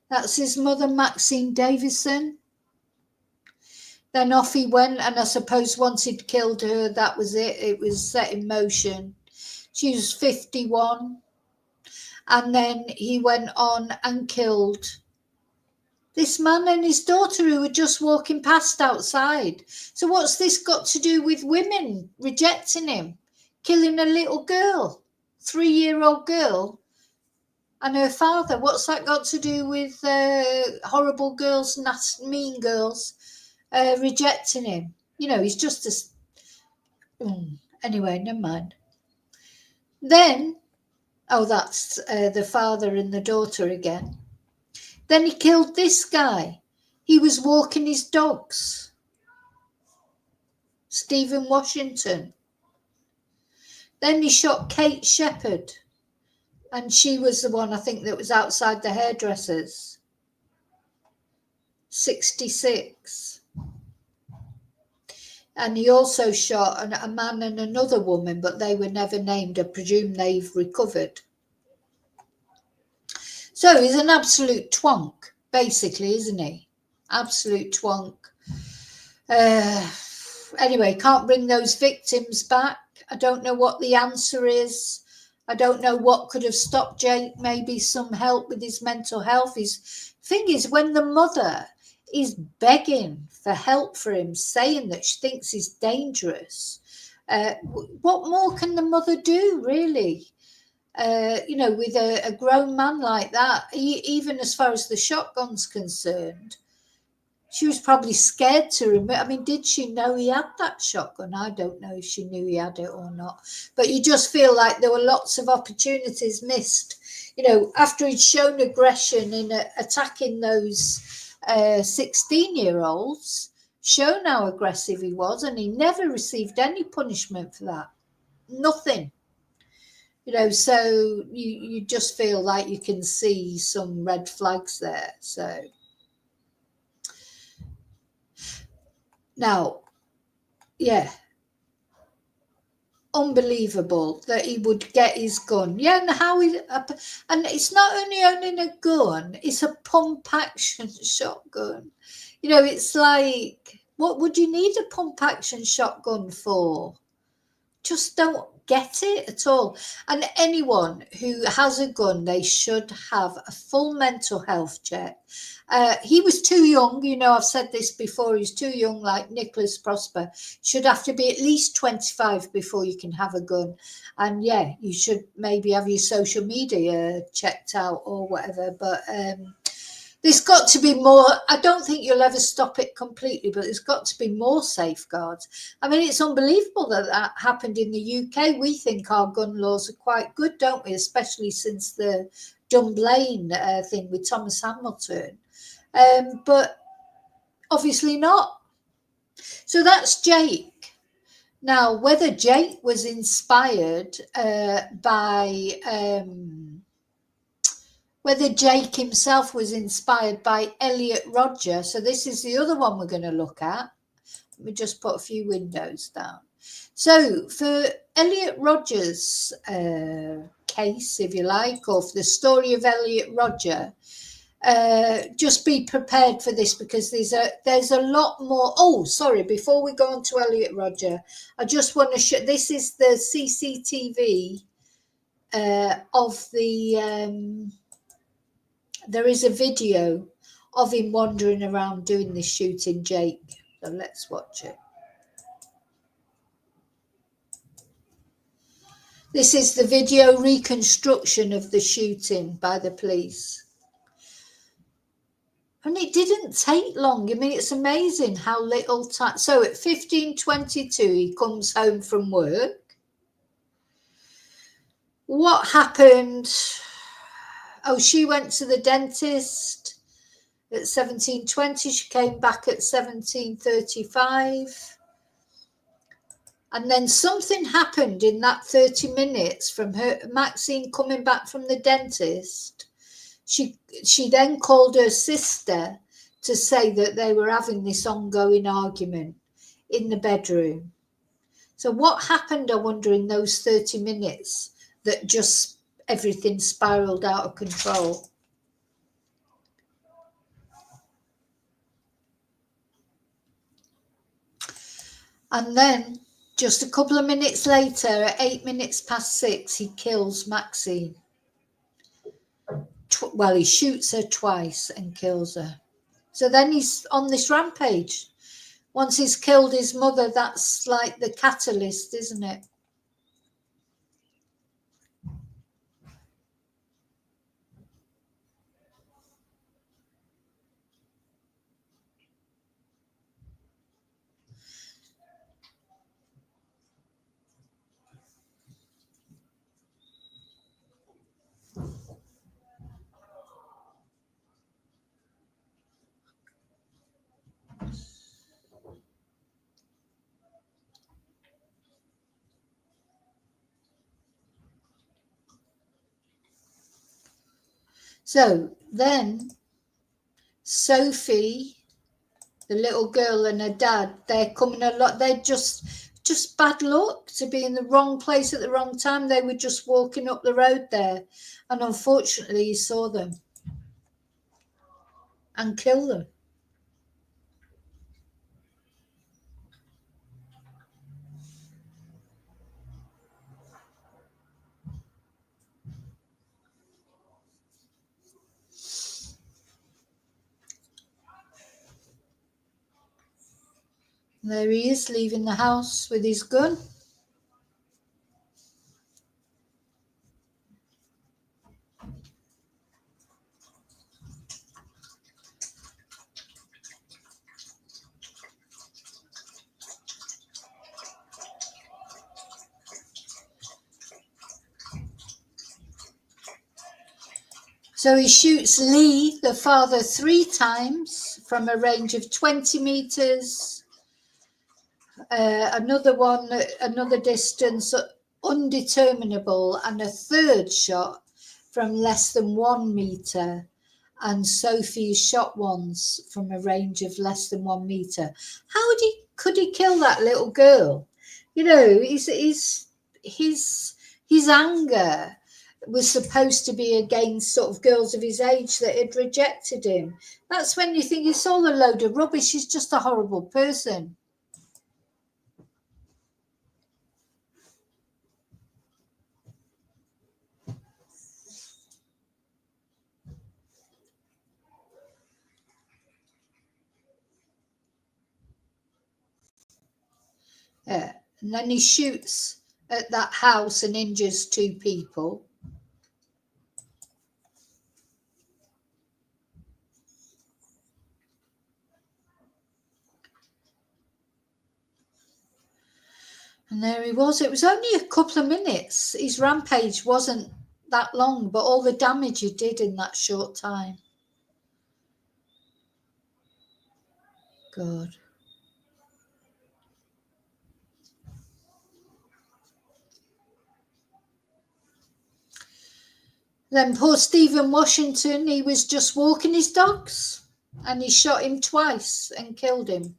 That's his mother, Maxine Davison. Then off he went, and I suppose once he'd killed her, that was it. It was set in motion. She was 51. And then he went on and killed this man and his daughter who were just walking past outside. So what's this got to do with women rejecting him? Killing a little girl, 3-year-old girl, and her father. What's that got to do with horrible girls, nasty, mean girls rejecting him? You know, he's just anyway, never mind. Then, that's the father and the daughter again. Then he killed this guy. He was walking his dogs. Stephen Washington. Then he shot Kate Shepherd. And she was the one, I think, that was outside the hairdressers. 66. And he also shot a man and another woman, but they were never named. I presume they've recovered. So he's an absolute twonk, basically, isn't he? Absolute twonk. Anyway, can't bring those victims back. I don't know what the answer is. I don't know what could have stopped Jake. Maybe some help with his mental health. His thing is, when the mother is begging for help for him, saying that she thinks he's dangerous, what more can the mother do, really? With a grown man like that, even as far as the shotgun's concerned, she was probably scared to remove. I mean, did she know he had that shotgun? I don't know if she knew he had it or not. But you just feel like there were lots of opportunities missed. After he'd shown aggression in attacking those 16-year-olds, shown how aggressive he was, and he never received any punishment for that. Nothing. So you just feel like you can see some red flags there. So now, yeah, unbelievable that he would get his gun. Yeah, and and it's not only owning a gun, it's a pump action shotgun. It's like, what would you need a pump action shotgun for? Just don't get it at all. And anyone who has a gun, they should have a full mental health check. He was too young, I've said this before, he's too young, like Nicholas Prosper. Should have to be at least 25 before you can have a gun. And yeah, you should maybe have your social media checked out or whatever. But there's got to be more. I don't think you'll ever stop it completely, but there's got to be more safeguards. I mean, it's unbelievable that happened in the UK. We think our gun laws are quite good, don't we? Especially since the Dunblane thing with Thomas Hamilton. But obviously not. So that's Jake. Now, whether Jake was inspired by... whether Jake himself was inspired by Elliot Rodger. So this is the other one we're going to look at. Let me just put a few windows down. So for Elliot Rodger's case, if you like, or for the story of Elliot Rodger, just be prepared for this, because there's a lot more. Oh, sorry, before we go on to Elliot Rodger, I just want to show, this is the CCTV of the... there is a video of him wandering around doing this shooting Jake. So let's watch it. This is the video reconstruction of the shooting by the police. And it didn't take long. I mean, it's amazing how little time. So at 15:22, he comes home from work. What happened? Oh, she went to the dentist at 17:20. She came back at 17:35. And then something happened in that 30 minutes from Maxine coming back from the dentist. She then called her sister to say that they were having this ongoing argument in the bedroom. So what happened, I wonder, in those 30 minutes that just everything spiraled out of control? And then just a couple of minutes later, at 6:08, he kills Maxine. Well, he shoots her twice and kills her. So then he's on this rampage. Once he's killed his mother, that's like the catalyst, isn't it? So then Sophie, the little girl, and her dad, they're coming a lot. They're just bad luck to be in the wrong place at the wrong time. They were just walking up the road there, and unfortunately he saw them and killed them. There he is, leaving the house with his gun. So he shoots Lee, the father, 3 times from a range of 20 meters. Another distance undeterminable, and a third shot from less than 1 meter. And Sophie shot once from a range of less than 1 meter. Could he kill that little girl? You know, his anger was supposed to be against sort of girls of his age that had rejected him. That's when you think it's all a load of rubbish. He's just a horrible person. And then he shoots at that house and injures 2 people. And there he was. It was only a couple of minutes. His rampage wasn't that long, but all the damage he did in that short time. God. Then poor Stephen Washington, he was just walking his dogs and he shot him twice and killed him.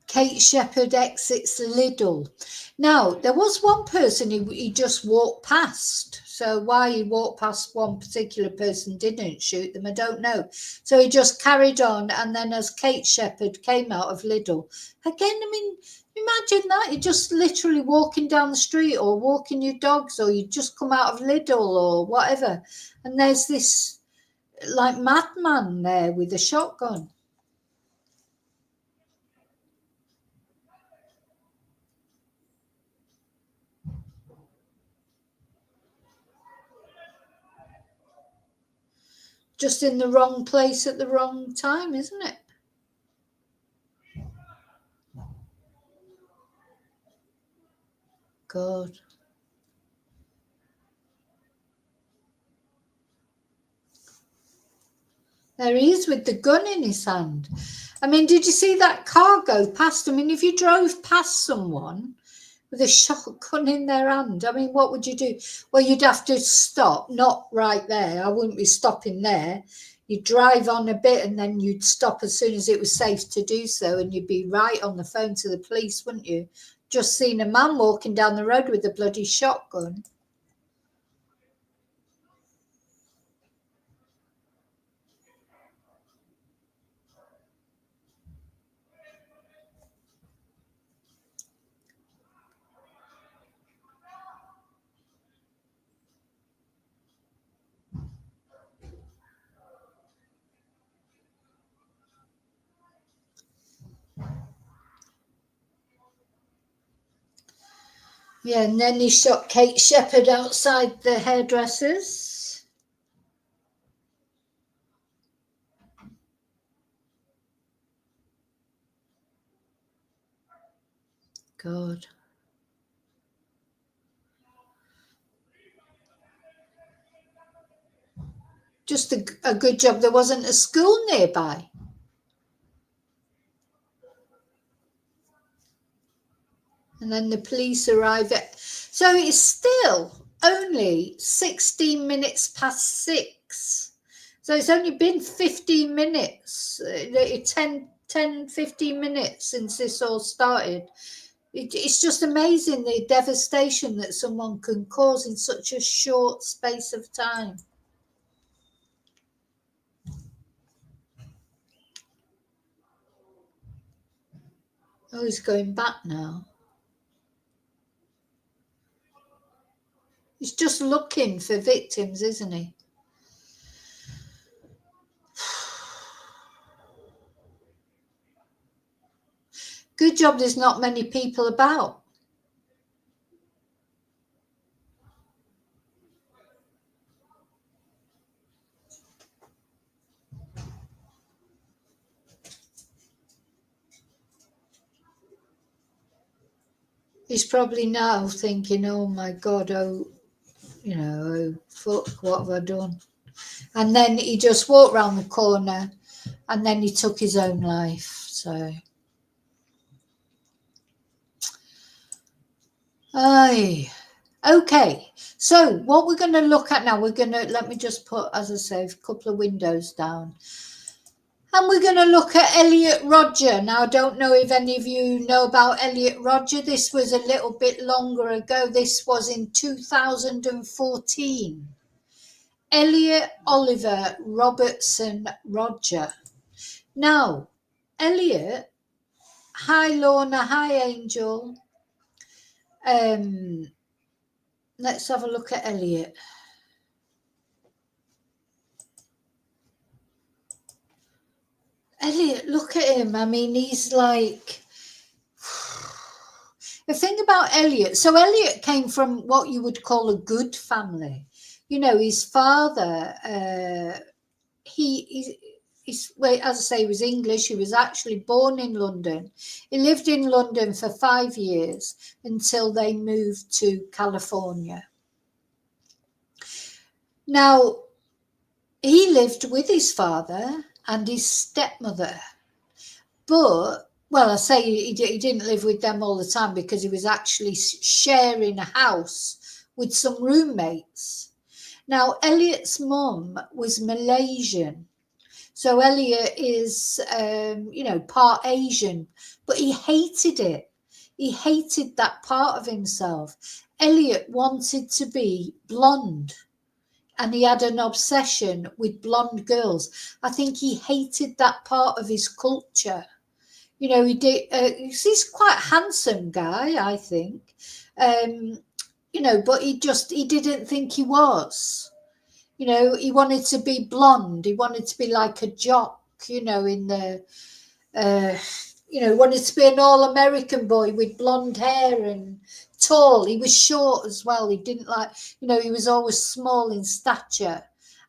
Kate Shepherd exits Lidl. Now, there was one person he just walked past. So why he walked past one particular person, didn't shoot them, I don't know. So he just carried on. And then as Kate Shepherd came out of Lidl, again, I mean, imagine that. You're just literally walking down the street or walking your dogs, or you just come out of Lidl or whatever. And there's this like madman there with a shotgun. Just in the wrong place at the wrong time, isn't it? God. There he is with the gun in his hand. I mean, did you see that car go past? I mean, if you drove past someone with a shotgun in their hand, I mean, what would you do? Well, you'd have to stop, not right there. I wouldn't be stopping there. You'd drive on a bit and then you'd stop as soon as it was safe to do so, and you'd be right on the phone to the police, wouldn't you? Just seen a man walking down the road with a bloody shotgun. Yeah, and then he shot Kate Shepherd outside the hairdressers. God. Just a good job there wasn't a school nearby. And then the police arrive so it's still only 16 minutes past 6. So it's only been 15 minutes, 10, 15 minutes since this all started. It's just amazing the devastation that someone can cause in such a short space of time. Oh, he's going back now. He's just looking for victims, isn't he? Good job there's not many people about. He's probably now thinking, oh my God, oh, you know, oh fuck, what have I done? And then he just walked round the corner and then he took his own life. So, aye. Okay, so what we're going to look at now, let me just put, as I say, a couple of windows down. And we're going to look at Elliot Rodger. Now, I don't know if any of you know about Elliot Rodger. This was a little bit longer ago. This was in 2014. Elliot Oliver Robertson Rodger. Now, Elliot, hi Lorna, hi Angel. Let's have a look at Elliot. Elliot, look at him. I mean, he's like... The thing about Elliot, so Elliot came from what you would call a good family. You know, his father, well, as I say, he was English. He was actually born in London. He lived in London for 5 years until they moved to California. Now, he lived with his father and his stepmother. But, well, I say he didn't live with them all the time because he was actually sharing a house with some roommates. Now, Elliot's mum was Malaysian. So Elliot is, you know, part Asian, but he hated it. He hated that part of himself. Elliot wanted to be blonde. And he had an obsession with blonde girls. I think he hated that part of his culture. You know, he did. He's quite a handsome guy, I think. You know, but he didn't think he was. You know, he wanted to be blonde. He wanted to be like a jock. You know, in the, you know, wanted to be an all-American boy with blonde hair and tall. He was short as well. He didn't like, you know, he was always small in stature,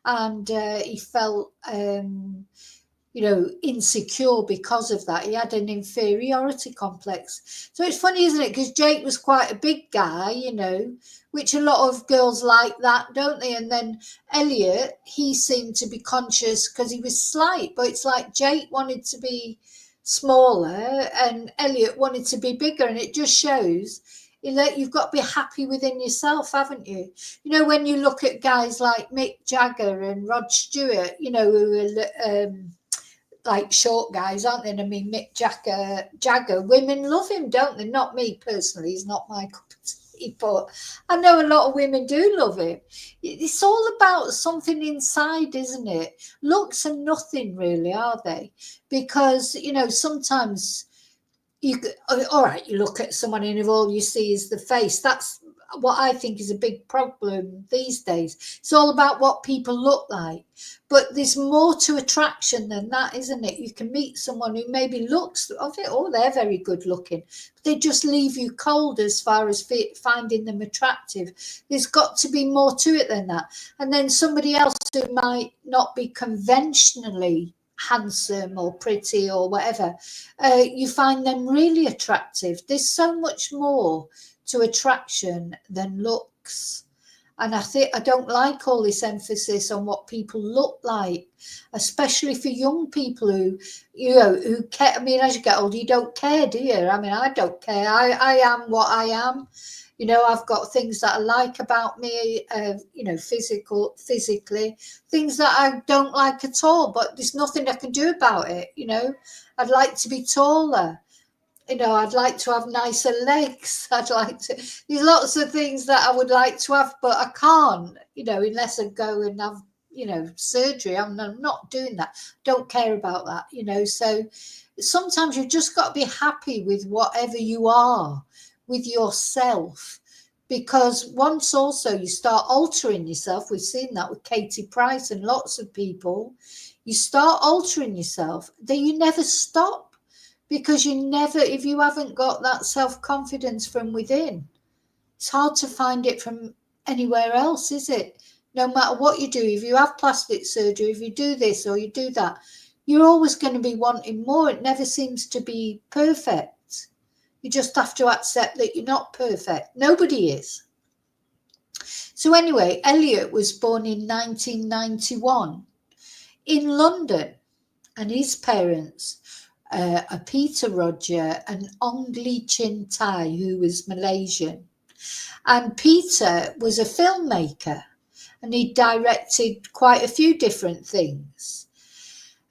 and he felt, you know, insecure because of that. He had an inferiority complex. So it's funny, isn't it? Because Jake was quite a big guy, you know, which a lot of girls like that, don't they? And then Elliot, he seemed to be conscious because he was slight, but it's like Jake wanted to be smaller and Elliot wanted to be bigger, and it just shows that you've got to be happy within yourself, haven't you? You know, when you look at guys like Mick Jagger and Rod Stewart, you know, who are like short guys, aren't they? And I mean, Mick Jagger, women love him, don't they? Not me personally, he's not my cup of tea, but I know a lot of women do love him. It's all about something inside, isn't it? Looks are nothing really, are they? Because, you know, sometimes all right, you look at someone and if all you see is the face, that's what I think is a big problem these days. It's all about what people look like, but there's more to attraction than that, isn't it? You can meet someone who maybe looks of it, oh, they're very good looking, but they just leave you cold as far as finding them attractive. There's got to be more to it than that. And then somebody else who might not be conventionally handsome or pretty or whatever, you find them really attractive. There's so much more to attraction than looks, and I don't like all this emphasis on what people look like, especially for young people who, you know, who care. I mean, as you get older, you don't care, do you? I mean, I don't care. I am what I am. You know, I've got things that I like about me, you know, physically, things that I don't like at all, but there's nothing I can do about it. You know, I'd like to be taller. you know, I'd like to have nicer legs. I'd like to, there's lots of things that I would like to have, but I can't, you know, unless I go and have, you know, surgery. I'm not doing that. Don't care about that, you know. So sometimes you've just got to be happy with whatever you are, with yourself. Because once also you start altering yourself, we've seen that with Katie Price and lots of people, you start altering yourself, then you never stop, because you never, if you haven't got that self-confidence from within, it's hard to find it from anywhere else, is it? No matter what you do, if you have plastic surgery, if you do this or you do that, you're always going to be wanting more. It never seems to be perfect. You just have to accept that you're not perfect. Nobody is. So anyway, Elliot was born in 1991 in London, and his parents are Peter Roger and Ong Lee Chin Tai, who was Malaysian. And Peter was a filmmaker, and he directed quite a few different things.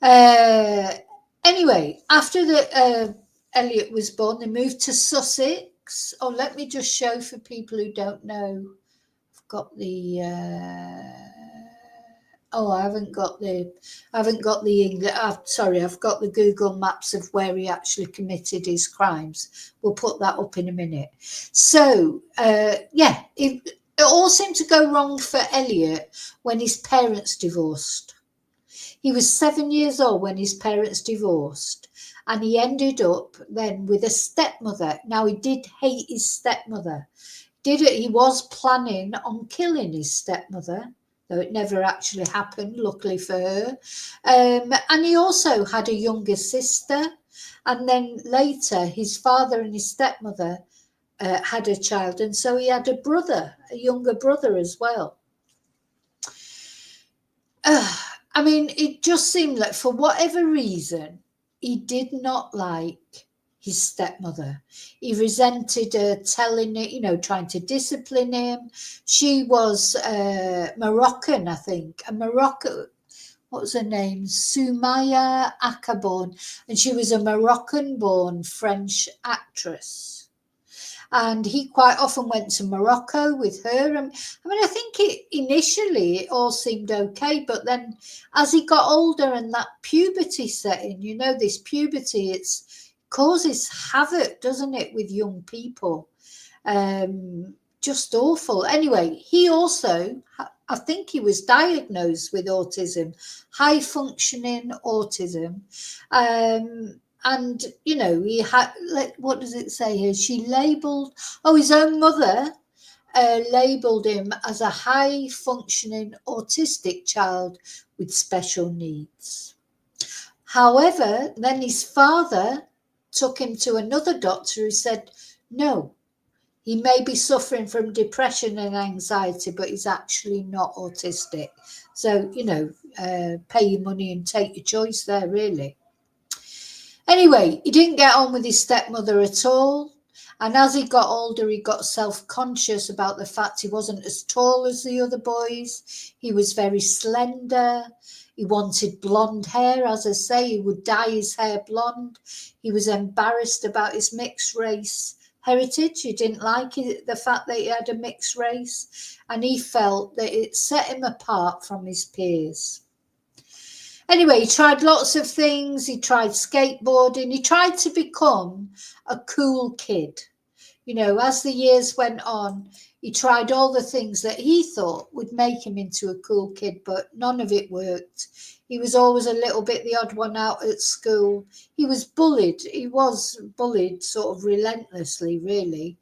Anyway, after Elliot was born, they moved to Sussex. Oh, let me just show for people who don't know. I've got the I haven't got the English. Sorry, I've got the Google Maps of where he actually committed his crimes. We'll put that up in a minute. So yeah, it all seemed to go wrong for Elliot when his parents divorced. He was 7 years old when his parents divorced, and he ended up then with a stepmother. Now, he did hate his stepmother. He was planning on killing his stepmother, though it never actually happened, luckily for her. And he also had a younger sister. And then later, his father and his stepmother had a child. And so he had a brother, a younger brother as well. I mean, it just seemed like for whatever reason, he did not like his stepmother. He resented her telling it, you know, trying to discipline him. She was Moroccan, I think. And Morocco, what was her name? Soumaya Akabon. And she was a Moroccan-born French actress. And he quite often went to Morocco with her. And I mean, I think initially it all seemed okay, but then as he got older and that puberty set in, you know, this puberty, it causes havoc, doesn't it, with young people? Just awful. Anyway, he also, I think he was diagnosed with autism, high functioning autism. And, you know, he had, what does it say here? She labelled, his own mother labelled him as a high functioning autistic child with special needs. However, then his father took him to another doctor who said, no, he may be suffering from depression and anxiety, but he's actually not autistic. So, you know, pay your money and take your choice there, really. Anyway, he didn't get on with his stepmother at all. And as he got older, he got self-conscious about the fact he wasn't as tall as the other boys. He was very slender. He wanted blonde hair. As I say, he would dye his hair blonde. He was embarrassed about his mixed race heritage. He didn't like the fact that he had a mixed race. And he felt that it set him apart from his peers. Anyway, he tried lots of things. He tried skateboarding. He tried to become a cool kid. You know, as the years went on, he tried all the things that he thought would make him into a cool kid, but none of it worked. He was always a little bit the odd one out at school. He was bullied. He was bullied sort of relentlessly, really.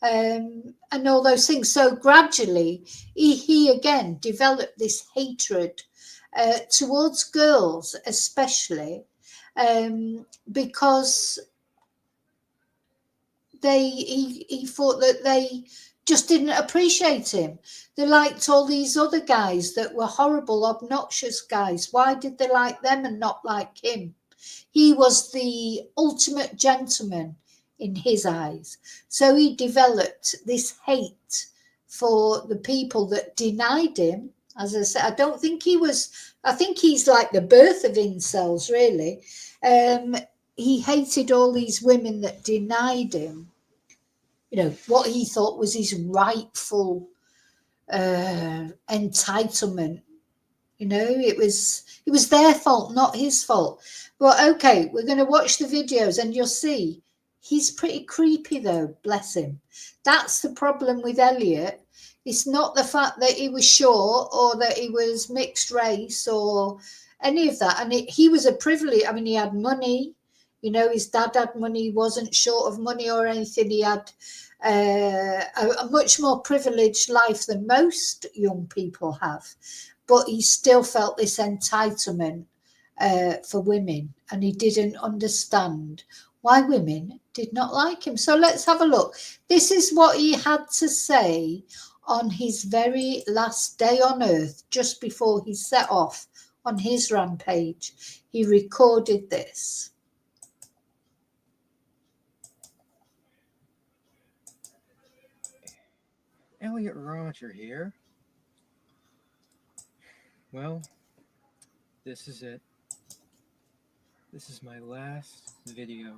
And all those things. So gradually, he again developed this hatred towards girls, especially because he thought that they just didn't appreciate him. They liked all these other guys that were horrible, obnoxious guys. Why did they like them and not like him? He was the ultimate gentleman in his eyes. So he developed this hate for the people that denied him. As I said, I think he's like the birth of incels, really. he hated all these women that denied him, you know, what he thought was his rightful entitlement. You know, it was their fault, not his fault. But okay, we're going to watch the videos and you'll see he's pretty creepy though, bless him. That's the problem with Elliot. It's not the fact that he was short or that he was mixed race or any of that. And he was a privilege. I mean, he had money. You know, his dad had money. He wasn't short of money or anything. He had a much more privileged life than most young people have. But he still felt this entitlement for women, and he didn't understand why women did not like him. So let's have a look. This is what he had to say on his very last day on earth, just before he set off on his rampage. He recorded this. Elliot Roger here. Well, this is it. This is my last video.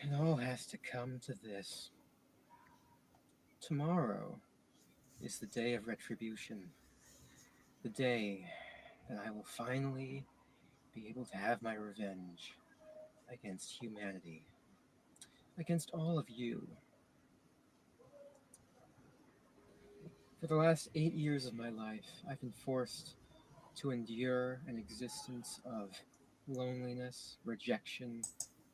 It all has to come to this. Tomorrow is the day of retribution. The day that I will finally be able to have my revenge against humanity. Against all of you. For the last 8 years of my life, I've been forced to endure an existence of loneliness, rejection,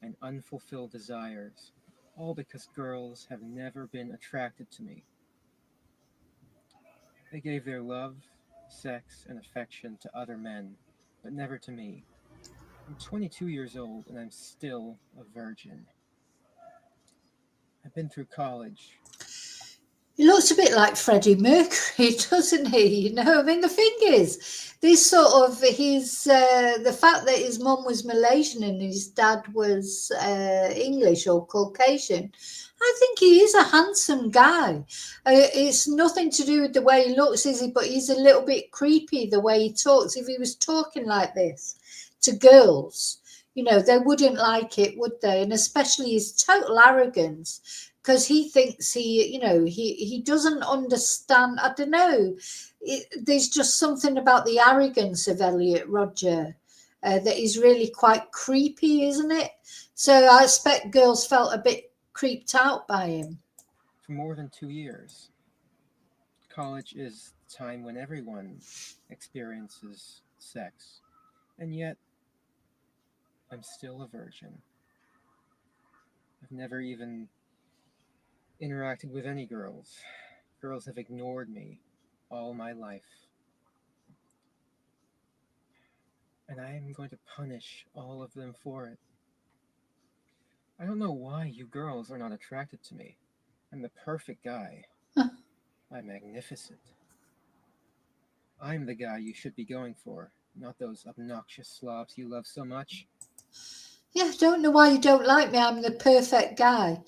and unfulfilled desires, all because girls have never been attracted to me. They gave their love, sex, and affection to other men, but never to me. I'm 22 years old and I'm still a virgin. I've been through college. He looks a bit like Freddie Mercury, doesn't he? You know, I mean, the thing is, this sort of the fact that his mum was Malaysian and his dad was English or Caucasian, I think he is a handsome guy. It's nothing to do with the way he looks, is he? But he's a little bit creepy the way he talks. If he was talking like this to girls, you know, they wouldn't like it, would they? And especially his total arrogance. Because he thinks he doesn't understand. I don't know. There's just something about the arrogance of Elliot Roger that is really quite creepy, isn't it? So I expect girls felt a bit creeped out by him. For more than 2 years. College is the time when everyone experiences sex. And yet, I'm still a virgin. I've never even interacted with any girls. Girls have ignored me all my life. And I am going to punish all of them for it. I don't know why you girls are not attracted to me. I'm the perfect guy. I'm magnificent. I'm the guy you should be going for, not those obnoxious slobs you love so much. Yeah, I don't know why you don't like me. I'm the perfect guy.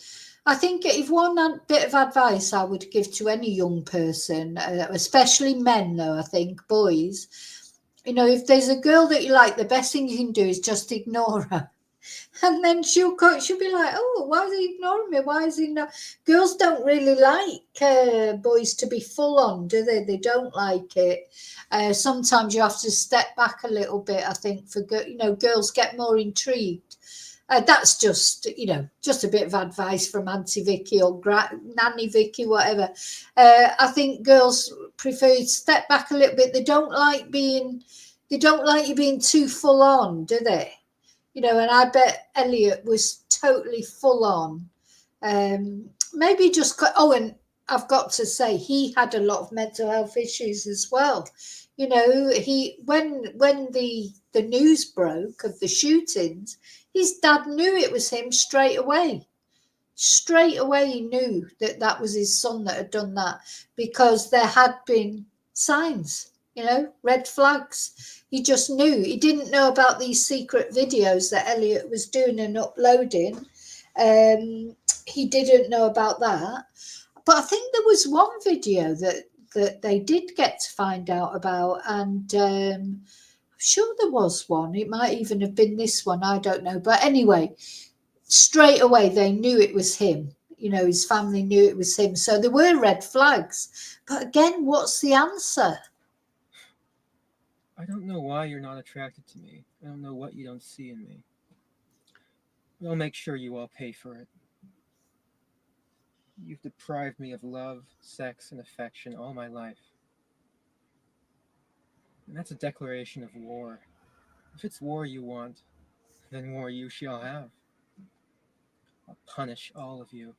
I think if one bit of advice I would give to any young person, especially men though, I think, boys, you know, if there's a girl that you like, the best thing you can do is just ignore her. And then she'll be like, oh, why is he ignoring me? Why is he not? Girls don't really like boys to be full on, do they? They don't like it. Sometimes you have to step back a little bit, I think, for girls get more intrigued. That's just a bit of advice from Auntie Vicky or Nanny Vicky, whatever. I think girls prefer to step back a little bit. They don't like you being too full on, do they? You know, and I bet Elliot was totally full on. Maybe just, and I've got to say, he had a lot of mental health issues as well. You know, when the news broke of the shootings, his dad knew it was him straight away. Straight away he knew that was his son that had done that, because there had been signs. You know, red flags. He just knew. He didn't know about these secret videos that Elliot was doing and uploading. He didn't know about that. But I think there was one video that they did get to find out about. And I'm sure there was one. It might even have been this one. I don't know. But anyway, straight away they knew it was him. You know, his family knew it was him. So there were red flags. But again, what's the answer? I don't know why you're not attracted to me. I don't know what you don't see in me. But I'll make sure you all pay for it. You've deprived me of love, sex, and affection all my life. And that's a declaration of war. If it's war you want, then war you shall have. I'll punish all of you.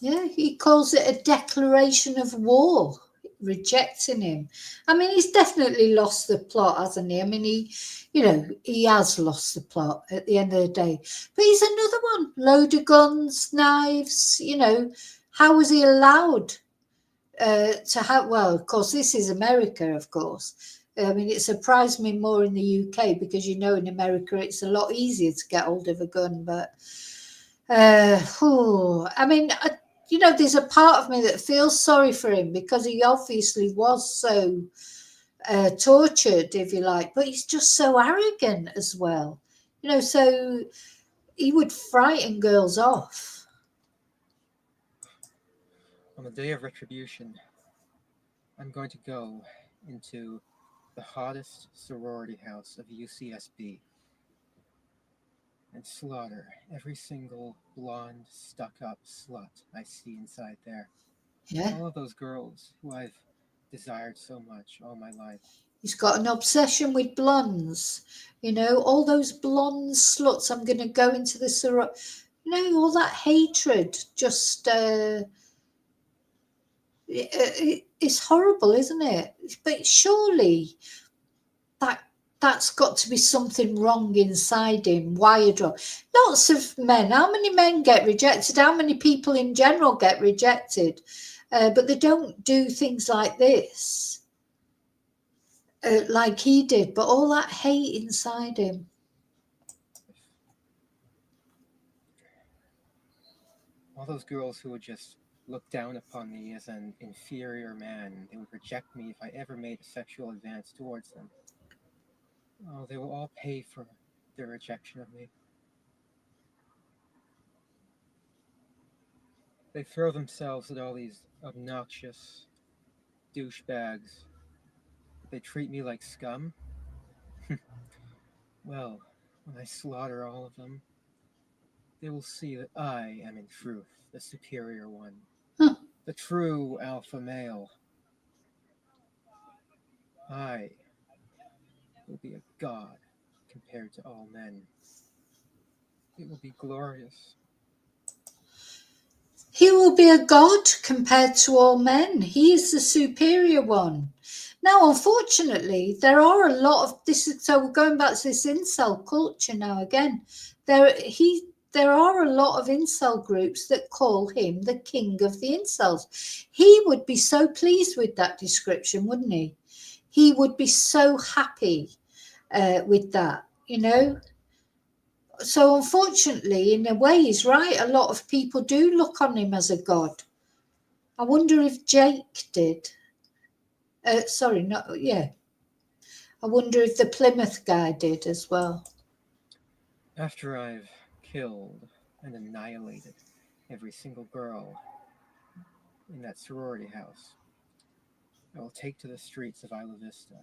Yeah, he calls it a declaration of war, rejecting him. I mean, he's definitely lost the plot, hasn't he? I mean, he has lost the plot at the end of the day. But he's another one. Load of guns, knives, how was he allowed to have? Well, of course, this is America, of course. I mean, it surprised me more in the UK because, in America, it's a lot easier to get hold of a gun. But, I mean, there's a part of me that feels sorry for him because he obviously was so tortured, if you like, but he's just so arrogant as well. So he would frighten girls off. On the day of retribution, I'm going to go into the hottest sorority house of UCSB and slaughter every single blonde, stuck-up slut I see inside there. Yeah. All of those girls who I've desired so much all my life. He's got an obsession with blondes. All those blonde sluts. I'm going to go into the sorority. All that hatred just... it's horrible, isn't it? But surely that's got to be something wrong inside him, wired up. Lots of men. How many men get rejected? How many people in general get rejected? But they don't do things like this, like he did. But all that hate inside him. All those girls who would just look down upon me as an inferior man. They would reject me if I ever made a sexual advance towards them. Oh, they will all pay for their rejection of me. They throw themselves at all these obnoxious douchebags. They treat me like scum. Well, when I slaughter all of them, they will see that I am in truth the superior one. Huh. The true alpha male. I will be a god compared to all men. It will be glorious. He will be a god compared to all men. He is the superior one. Now, unfortunately, there are a lot of this. So we're going back to this incel culture now again. There are a lot of incel groups that call him the king of the incels. He would be so pleased with that description, wouldn't he? He would be so happy with that, So unfortunately, in a way, he's right. A lot of people do look on him as a god. I wonder if Jake did. I wonder if the Plymouth guy did as well. After I've killed and annihilated every single girl in that sorority house, I will take to the streets of Isla Vista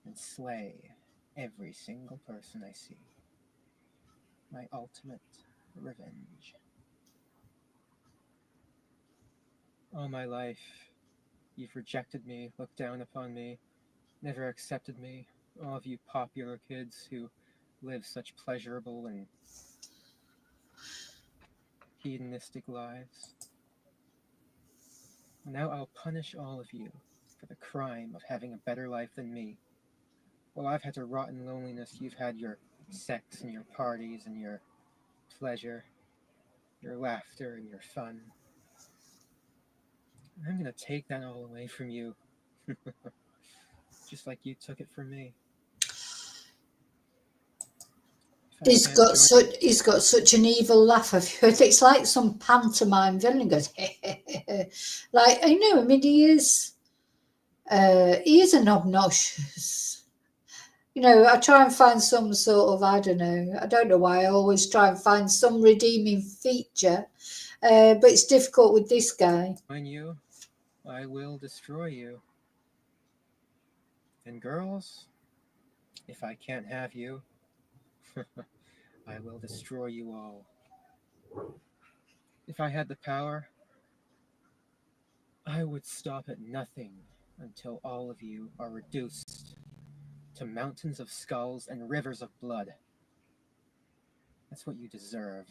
and slay every single person I see. My ultimate revenge. All my life, you've rejected me, looked down upon me, never accepted me. All of you popular kids who live such pleasurable and hedonistic lives. Now I'll punish all of you for the crime of having a better life than me. While I've had to rot in loneliness, you've had your sex and your parties and your pleasure, your laughter and your fun. I'm going to take that all away from you. Just like you took it from me. He's got such an evil laugh. It's like some pantomime villain. He goes, like, I mean, he is an obnoxious You know, I try and find some sort of, I don't know why I always try and find some redeeming feature, but it's difficult with this guy. Find you, I will destroy you. And girls, if I can't have you, I will destroy you all. If I had the power, I would stop at nothing until all of you are reduced to mountains of skulls and rivers of blood. That's what you deserve.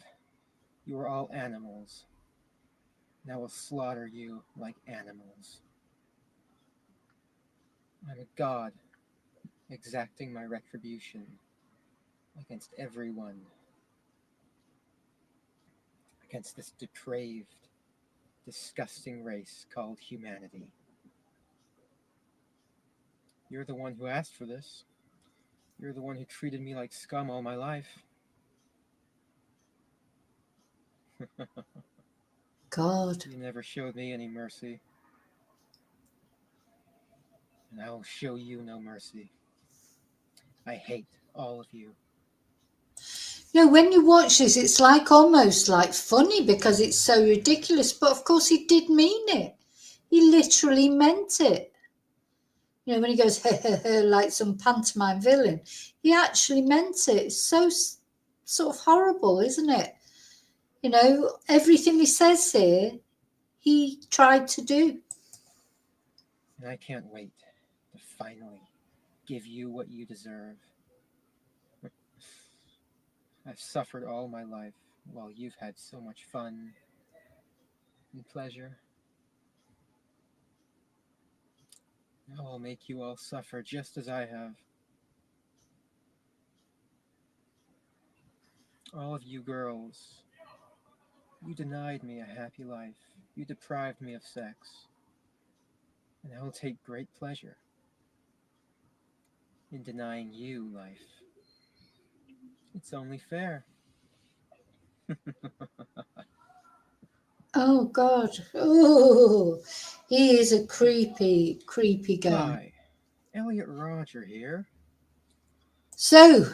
You are all animals, and I will slaughter you like animals. I'm a god, exacting my retribution against everyone, against this depraved, disgusting race called humanity. You're the one who asked for this. You're the one who treated me like scum all my life. God. You never showed me any mercy. And I will show you no mercy. I hate all of you. You know, when you watch this, it's like almost like funny because it's so ridiculous. But of course, he did mean it. He literally meant it. You know, when he goes like some pantomime villain, he actually meant it. It's so sort of horrible, isn't it? You know, everything he says here, he tried to do. And I can't wait to finally give you what you deserve. I've suffered all my life while you've had so much fun and pleasure. Now I'll make you all suffer just as I have. All of you girls, you denied me a happy life. You deprived me of sex. And I will take great pleasure in denying you life. It's only fair. Oh, God. Oh, he is a creepy, creepy guy. Hi, Elliot Roger here. So,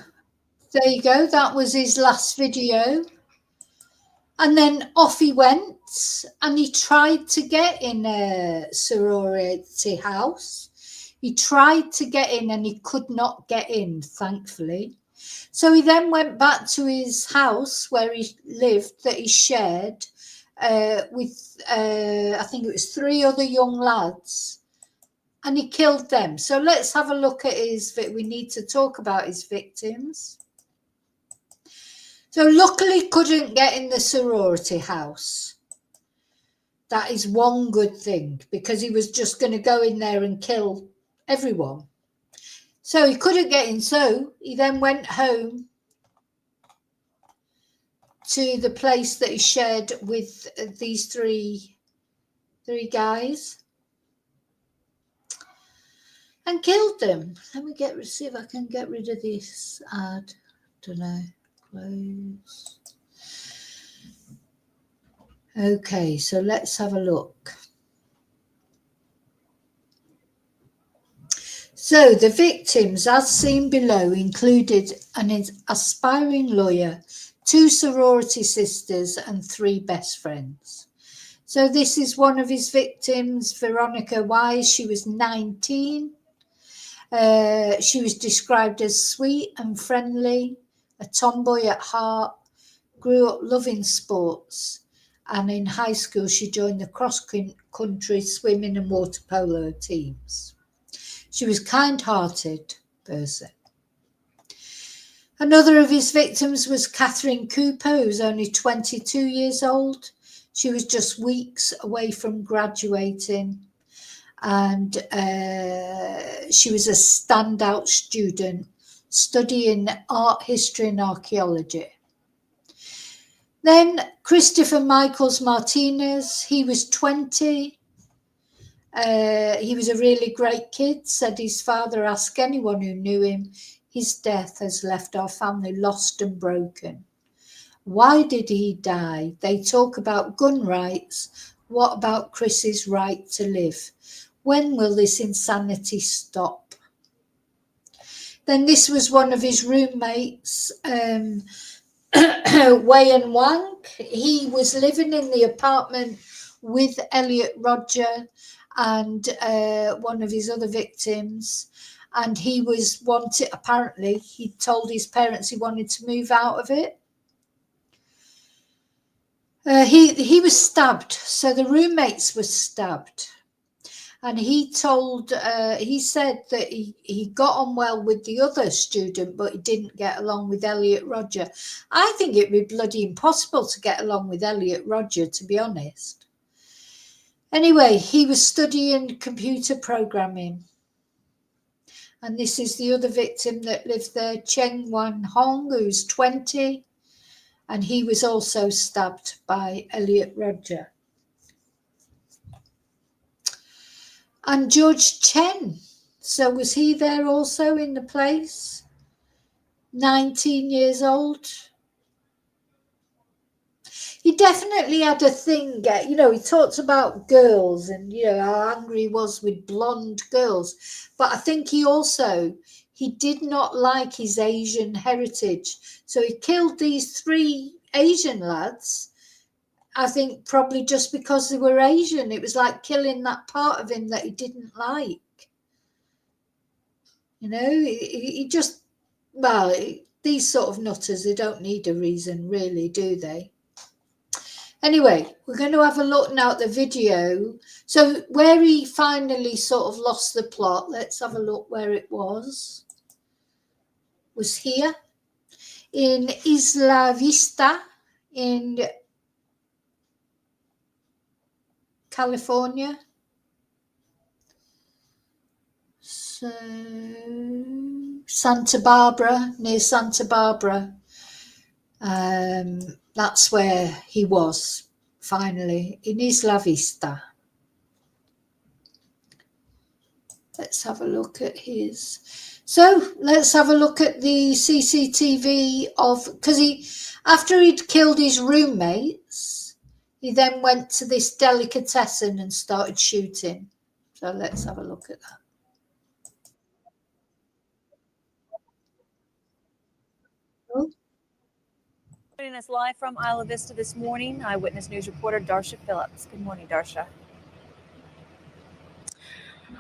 there you go. That was his last video. And then off he went and he tried to get in a sorority house. He tried to get in and he could not get in, thankfully. So he then went back to his house where he lived that he shared with, I think it was 3 other young lads, and he killed them. So let's have a look at we need to talk about his victims. So luckily couldn't get in the sorority house. That is one good thing, because he was just going to go in there and kill everyone. So he couldn't get in, so he then went home to the place that he shared with these three guys and killed them. Let me see if I can get rid of this ad. Don't know. Close. Okay, so let's have a look. So the victims, as seen below, included an aspiring lawyer, 2 sorority sisters, and 3 best friends. So this is one of his victims, Veronica Wise. She was 19. She was described as sweet and friendly, a tomboy at heart, grew up loving sports, and in high school she joined the cross-country swimming and water polo teams. She was a kind-hearted person. Another of his victims was Catherine Cooper, who's only 22 years old. She was just weeks away from graduating, and she was a standout student studying art history and archaeology. Then Christopher Michaels Martinez, he was 20. He was a really great kid, said his father, ask anyone who knew him. His death has left our family lost and broken. Why did he die? They talk about gun rights. What about Chris's right to live? When will this insanity stop? Then this was one of his roommates, Wei and Wang. He was living in the apartment with Elliot Rodger and one of his other victims. And he was wanted, apparently, he told his parents he wanted to move out of it. He was stabbed. So the roommates were stabbed. And he said that he got on well with the other student, but he didn't get along with Elliot Rodger. I think it'd be bloody impossible to get along with Elliot Rodger, to be honest. Anyway, he was studying computer programming. And this is the other victim that lived there, Cheng Wan Hong, who's 20. And he was also stabbed by Elliot Rodger. And George Chen, so was he there also in the place? 19 years old. He definitely had a thing, you know, he talked about girls and, you know, how angry he was with blonde girls. But I think he did not like his Asian heritage. So he killed these 3 Asian lads, I think probably just because they were Asian. It was like killing that part of him that he didn't like. You know, he just, well, these sort of nutters, they don't need a reason really, do they? Anyway, we're going to have a look now at the video. So where he finally sort of lost the plot, let's have a look where it was here in Isla Vista in California. So Santa Barbara, near Santa Barbara. That's where he was finally, in Isla Vista. Let's have a look at his. So let's have a look at the CCTV of, because after he'd killed his roommates, he then went to this delicatessen and started shooting. So let's have a look at that. Oh. Joining us live from Isla Vista this morning, Eyewitness News reporter Darsha Phillips. Good morning, Darsha.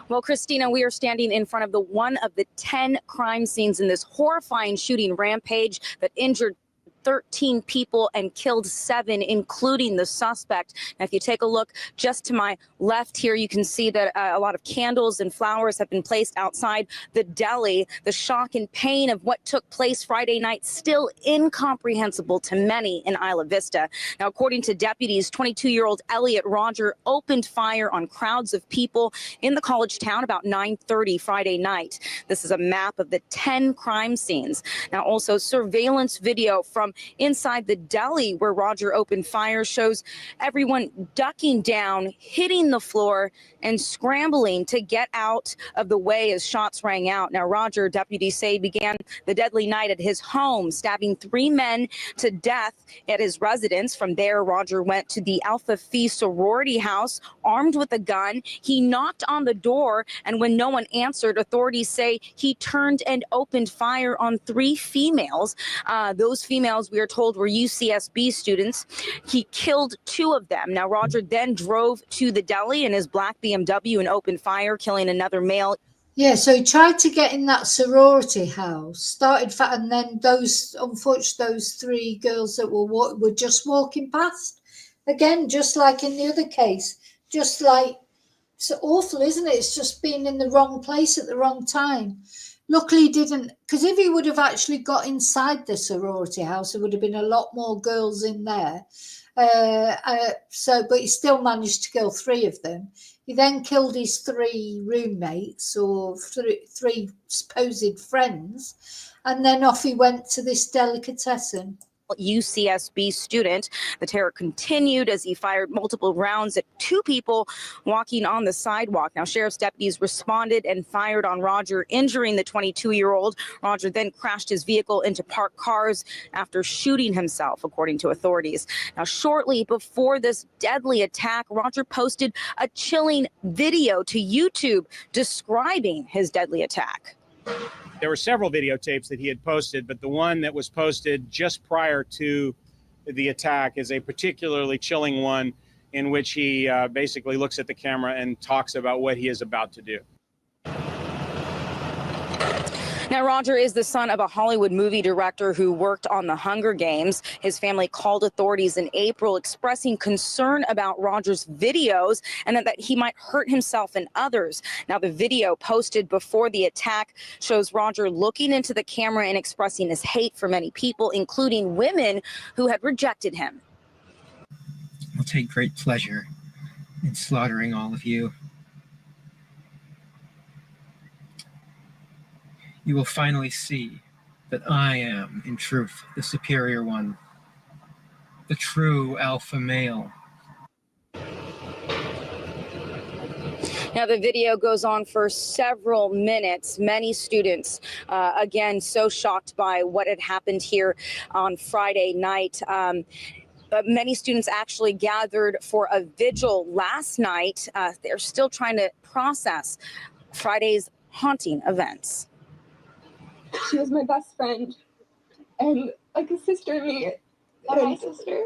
Well, Christina, we are standing in front of one of the 10 crime scenes in this horrifying shooting rampage that injured 13 people and killed 7, including the suspect. Now, if you take a look just to my left here, you can see that a lot of candles and flowers have been placed outside the deli. The shock and pain of what took place Friday night still incomprehensible to many in Isla Vista. Now, according to deputies, 22-year-old Elliot Rodger opened fire on crowds of people in the college town about 9:30 Friday night. This is a map of the 10 crime scenes. Now, also surveillance video from inside the deli where Rodger opened fire shows everyone ducking down, hitting the floor, and scrambling to get out of the way as shots rang out. Now, Rodger, deputies say, began the deadly night at his home, stabbing 3 men to death at his residence. From there, Rodger went to the Alpha Phi sorority house armed with a gun. He knocked on the door, and when no one answered, authorities say he turned and opened fire on 3 females. Those females, we are told, were UCSB students. He killed 2 of them. Now, Rodger then drove to the deli in his black BMW and opened fire, killing another male. Yeah, so he tried to get in that sorority house, and then unfortunately, those 3 girls that were just walking past. Again, just like in the other case, just like, it's awful, isn't it? It's just being in the wrong place at the wrong time. Luckily, he didn't, because if he would have actually got inside the sorority house, there would have been a lot more girls in there. But he still managed to kill 3 of them. He then killed his 3 roommates, or 3 supposed friends, and then off he went to this delicatessen. UCSB student. The terror continued as he fired multiple rounds at 2 people walking on the sidewalk. Now, sheriff's deputies responded and fired on Rodger, injuring the 22-year-old. Rodger then crashed his vehicle into parked cars after shooting himself, according to authorities. Now, shortly before this deadly attack, Rodger posted a chilling video to YouTube describing his deadly attack. There were several videotapes that he had posted, but the one that was posted just prior to the attack is a particularly chilling one in which he basically looks at the camera and talks about what he is about to do. Now, Roger is the son of a Hollywood movie director who worked on the Hunger Games. His family called authorities in April expressing concern about Roger's videos and that he might hurt himself and others. Now, the video posted before the attack shows Roger looking into the camera and expressing his hate for many people, including women who had rejected him. I'll take great pleasure in slaughtering all of you. You will finally see that I am, in truth, the superior one, the true alpha male. Now, the video goes on for several minutes. Many students, again, so shocked by what had happened here on Friday night. But many students actually gathered for a vigil last night. They're still trying to process Friday's haunting events. She was my best friend and like a sister to me, and my sister.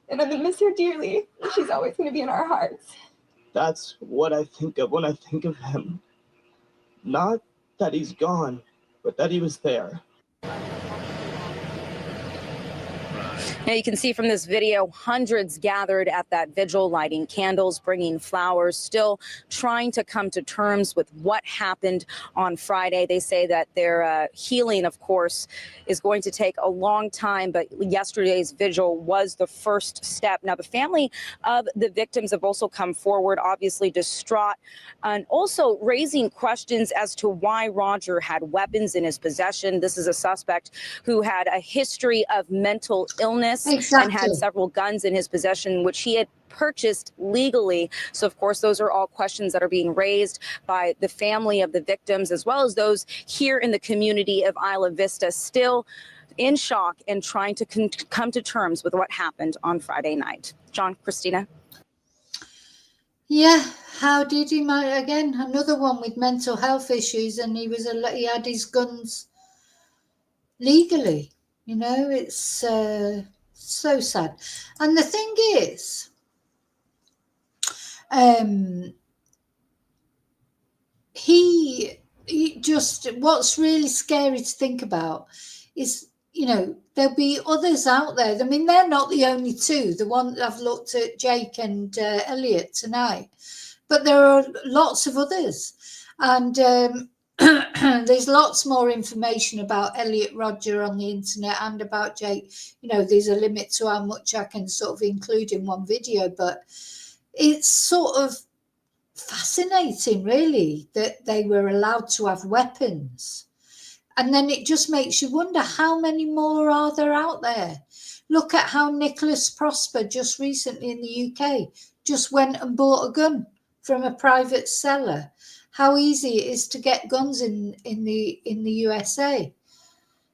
And I'm gonna miss her dearly. She's always gonna be in our hearts. That's what I think of when I think of him. Not that he's gone, but that he was there. Now, you can see from this video, hundreds gathered at that vigil, lighting candles, bringing flowers, still trying to come to terms with what happened on Friday. They say that their healing, of course, is going to take a long time, but yesterday's vigil was the first step. Now, the family of the victims have also come forward, obviously distraught, and also raising questions as to why Roger had weapons in his possession. This is a suspect who had a history of mental illness. Exactly. And had several guns in his possession, which he had purchased legally. So, of course, those are all questions that are being raised by the family of the victims, as well as those here in the community of Isla Vista, still in shock and trying to come to terms with what happened on Friday night. John, Christina. Yeah, how did he again? Another one with mental health issues, and he had his guns legally. You know, it's so sad. And the thing is, he just, what's really scary to think about is, you know, there'll be others out there. I mean, they're not the only two. The one I've looked at, Jake and Elliot tonight, but there are lots of others. And there's lots more information about Elliot Roger on the internet and about Jake. You know, there's a limit to how much I can sort of include in one video, but it's sort of fascinating, really, that they were allowed to have weapons. And then it just makes you wonder how many more are there out there. Look at how Nicholas Prosper just recently in the UK just went and bought a gun from a private seller. How easy it is to get guns in the USA.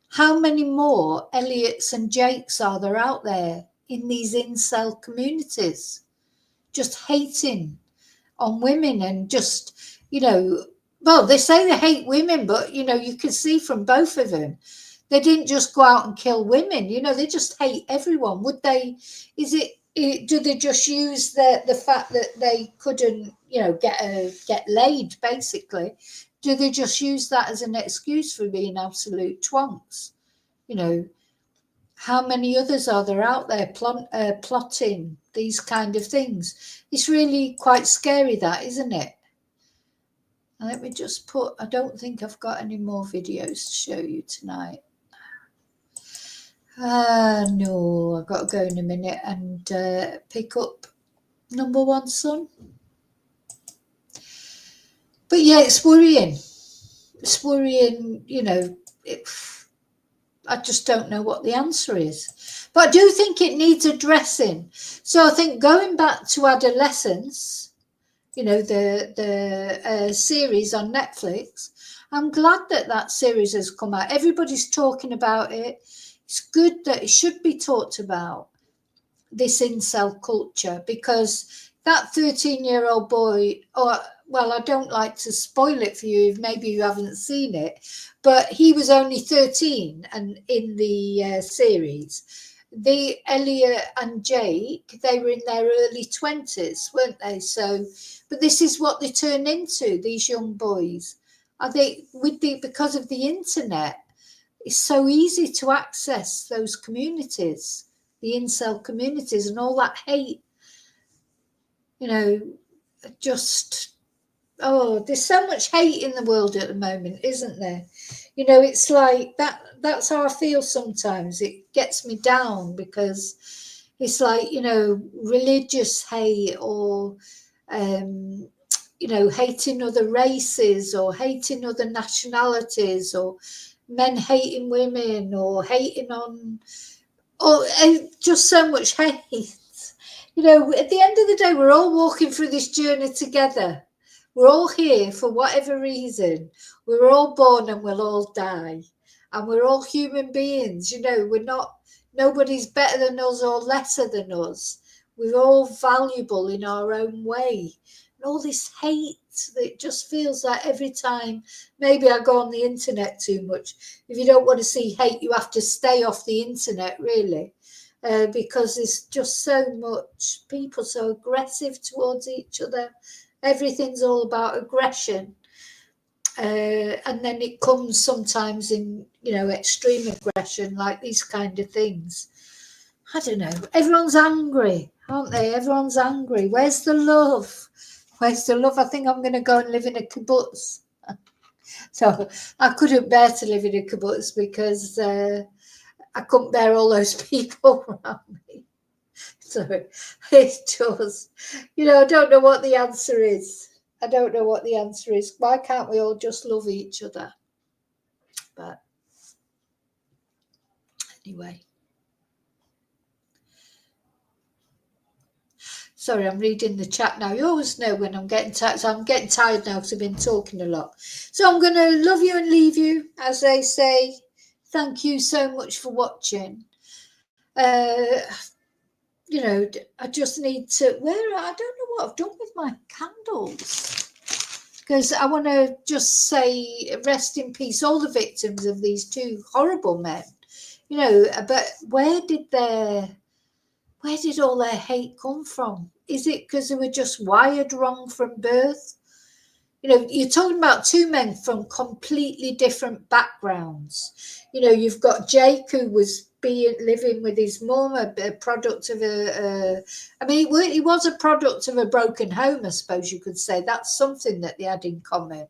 How many more Elliots and Jakes are there out there in these incel communities, just hating on women and just, you know, well, they say they hate women, but, you know, you can see from both of them, they didn't just go out and kill women. You know, they just hate everyone. Would they, do they just use the fact that they couldn't, you know, get laid, basically? Do they just use that as an excuse for being absolute twonks? You know, how many others are there out there plotting these kind of things? It's really quite scary, that, isn't it? Let me just put, I don't think I've got any more videos to show you tonight. No, I've got to go in a minute and pick up Number One Son. But yeah, it's worrying. It's worrying, you know, I just don't know what the answer is. But I do think it needs addressing. So I think going back to Adolescence, you know, the series on Netflix, I'm glad that series has come out. Everybody's talking about it. It's good that it should be talked about, this incel culture, because that 13-year-old boy, or well, I don't like to spoil it for you if maybe you haven't seen it, but he was only 13 and in the series. Elliot and Jake, they were in their early 20s, weren't they? So, but this is what they turn into, these young boys. I think because of the internet, it's so easy to access those communities, the incel communities, and all that hate, just, there's so much hate in the world at the moment, isn't there? It's like that's how I feel sometimes. It gets me down because it's like, religious hate or, hating other races or hating other nationalities or men hating women or hating on, just so much hate. At the end of the day, we're all walking through this journey together. We're all here for whatever reason. We're all born and we'll all die. And we're all human beings. Nobody's better than us or lesser than us. We're all valuable in our own way. And all this hate that just feels like every time, maybe I go on the internet too much. If you don't want to see hate, you have to stay off the internet, really. Because there's just so much, people so aggressive towards each other. Everything's all about aggression. And then it comes sometimes in, extreme aggression, like these kind of things. I don't know. Everyone's angry, aren't they? Everyone's angry. Where's the love? Where's the love? I think I'm going to go and live in a kibbutz. So I couldn't bear to live in a kibbutz because I couldn't bear all those people around me. So it's just, I don't know what the answer is. I don't know what the answer is. Why can't we all just love each other? But anyway. Sorry, I'm reading the chat now. You always know when I'm getting tired. So I'm getting tired now because I've been talking a lot. So I'm going to love you and leave you, as they say. Thank you so much for watching. I just need to, I don't know what I've done with my candles. Because I want to just say rest in peace, all the victims of these two horrible men. But where did all their hate come from? Is it because they were just wired wrong from birth? You're talking about two men from completely different backgrounds. You've got Jake, who was living with his mum, a product of he was a product of a broken home, I suppose you could say. That's something that they had in common.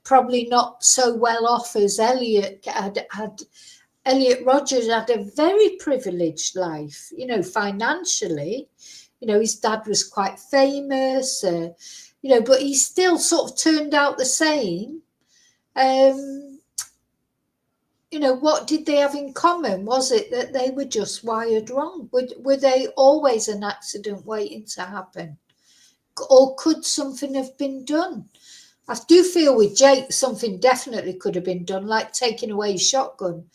Probably not so well off as Elliot had. Elliot Rodgers had a very privileged life, financially. His dad was quite famous, but he still sort of turned out the same. What did they have in common? Was it that they were just wired wrong? Were they always an accident waiting to happen? Or could something have been done? I do feel with Jake, something definitely could have been done, like taking away his shotgun.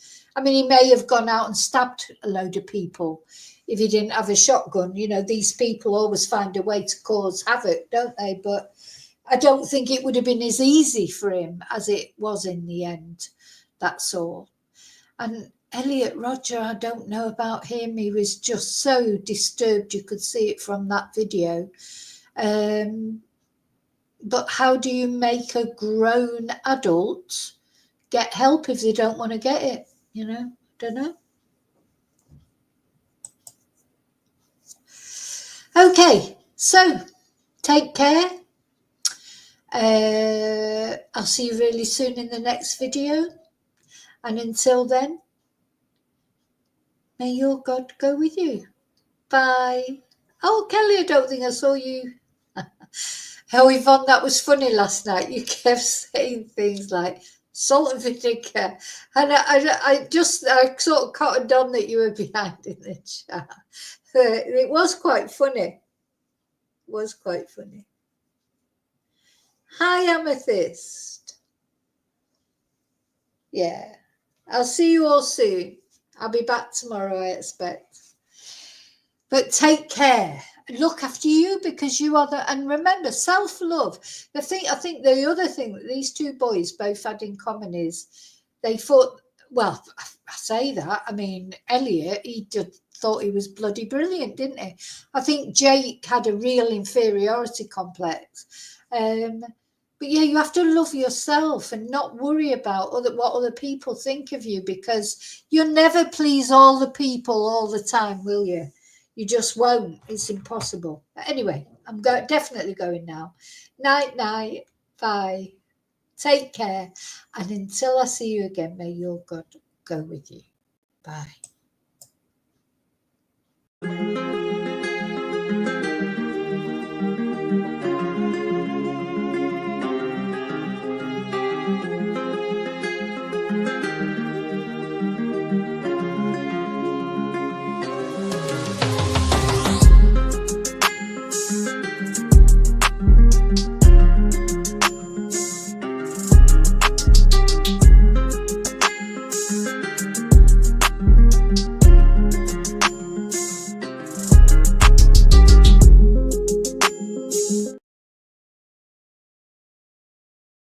He may have gone out and stabbed a load of people if he didn't have a shotgun. These people always find a way to cause havoc, don't they? But I don't think it would have been as easy for him as it was in the end. That's all. And Elliot Rodger, I don't know about him. He was just so disturbed. You could see it from that video. But how do you make a grown adult get help if they don't want to get it? Don't know. Okay, so take care. I'll see you really soon in the next video. And until then, may your God go with you. Bye. Oh, Kelly, I don't think I saw you. Oh, Yvonne, that was funny last night. You kept saying things like salt and vinegar. And I sort of cottoned on that you were behind in the chat. It was quite funny. It was quite funny. Hi, Amethyst. Yeah. I'll see you all soon. I'll be back tomorrow, I expect. But take care. look after you, because you are the, and remember, self-love. I think the other thing that these two boys both had in common is they thought, well, I say that, I mean, Elliot, he just thought he was bloody brilliant, didn't he? I think Jake had a real inferiority complex. But yeah, you have to love yourself and not worry about what other people think of you, because you'll never please all the people all the time, will you? You just won't. It's impossible. But anyway, I'm definitely going now. Night, night. Bye. Take care. And until I see you again, may your God go with you. Bye.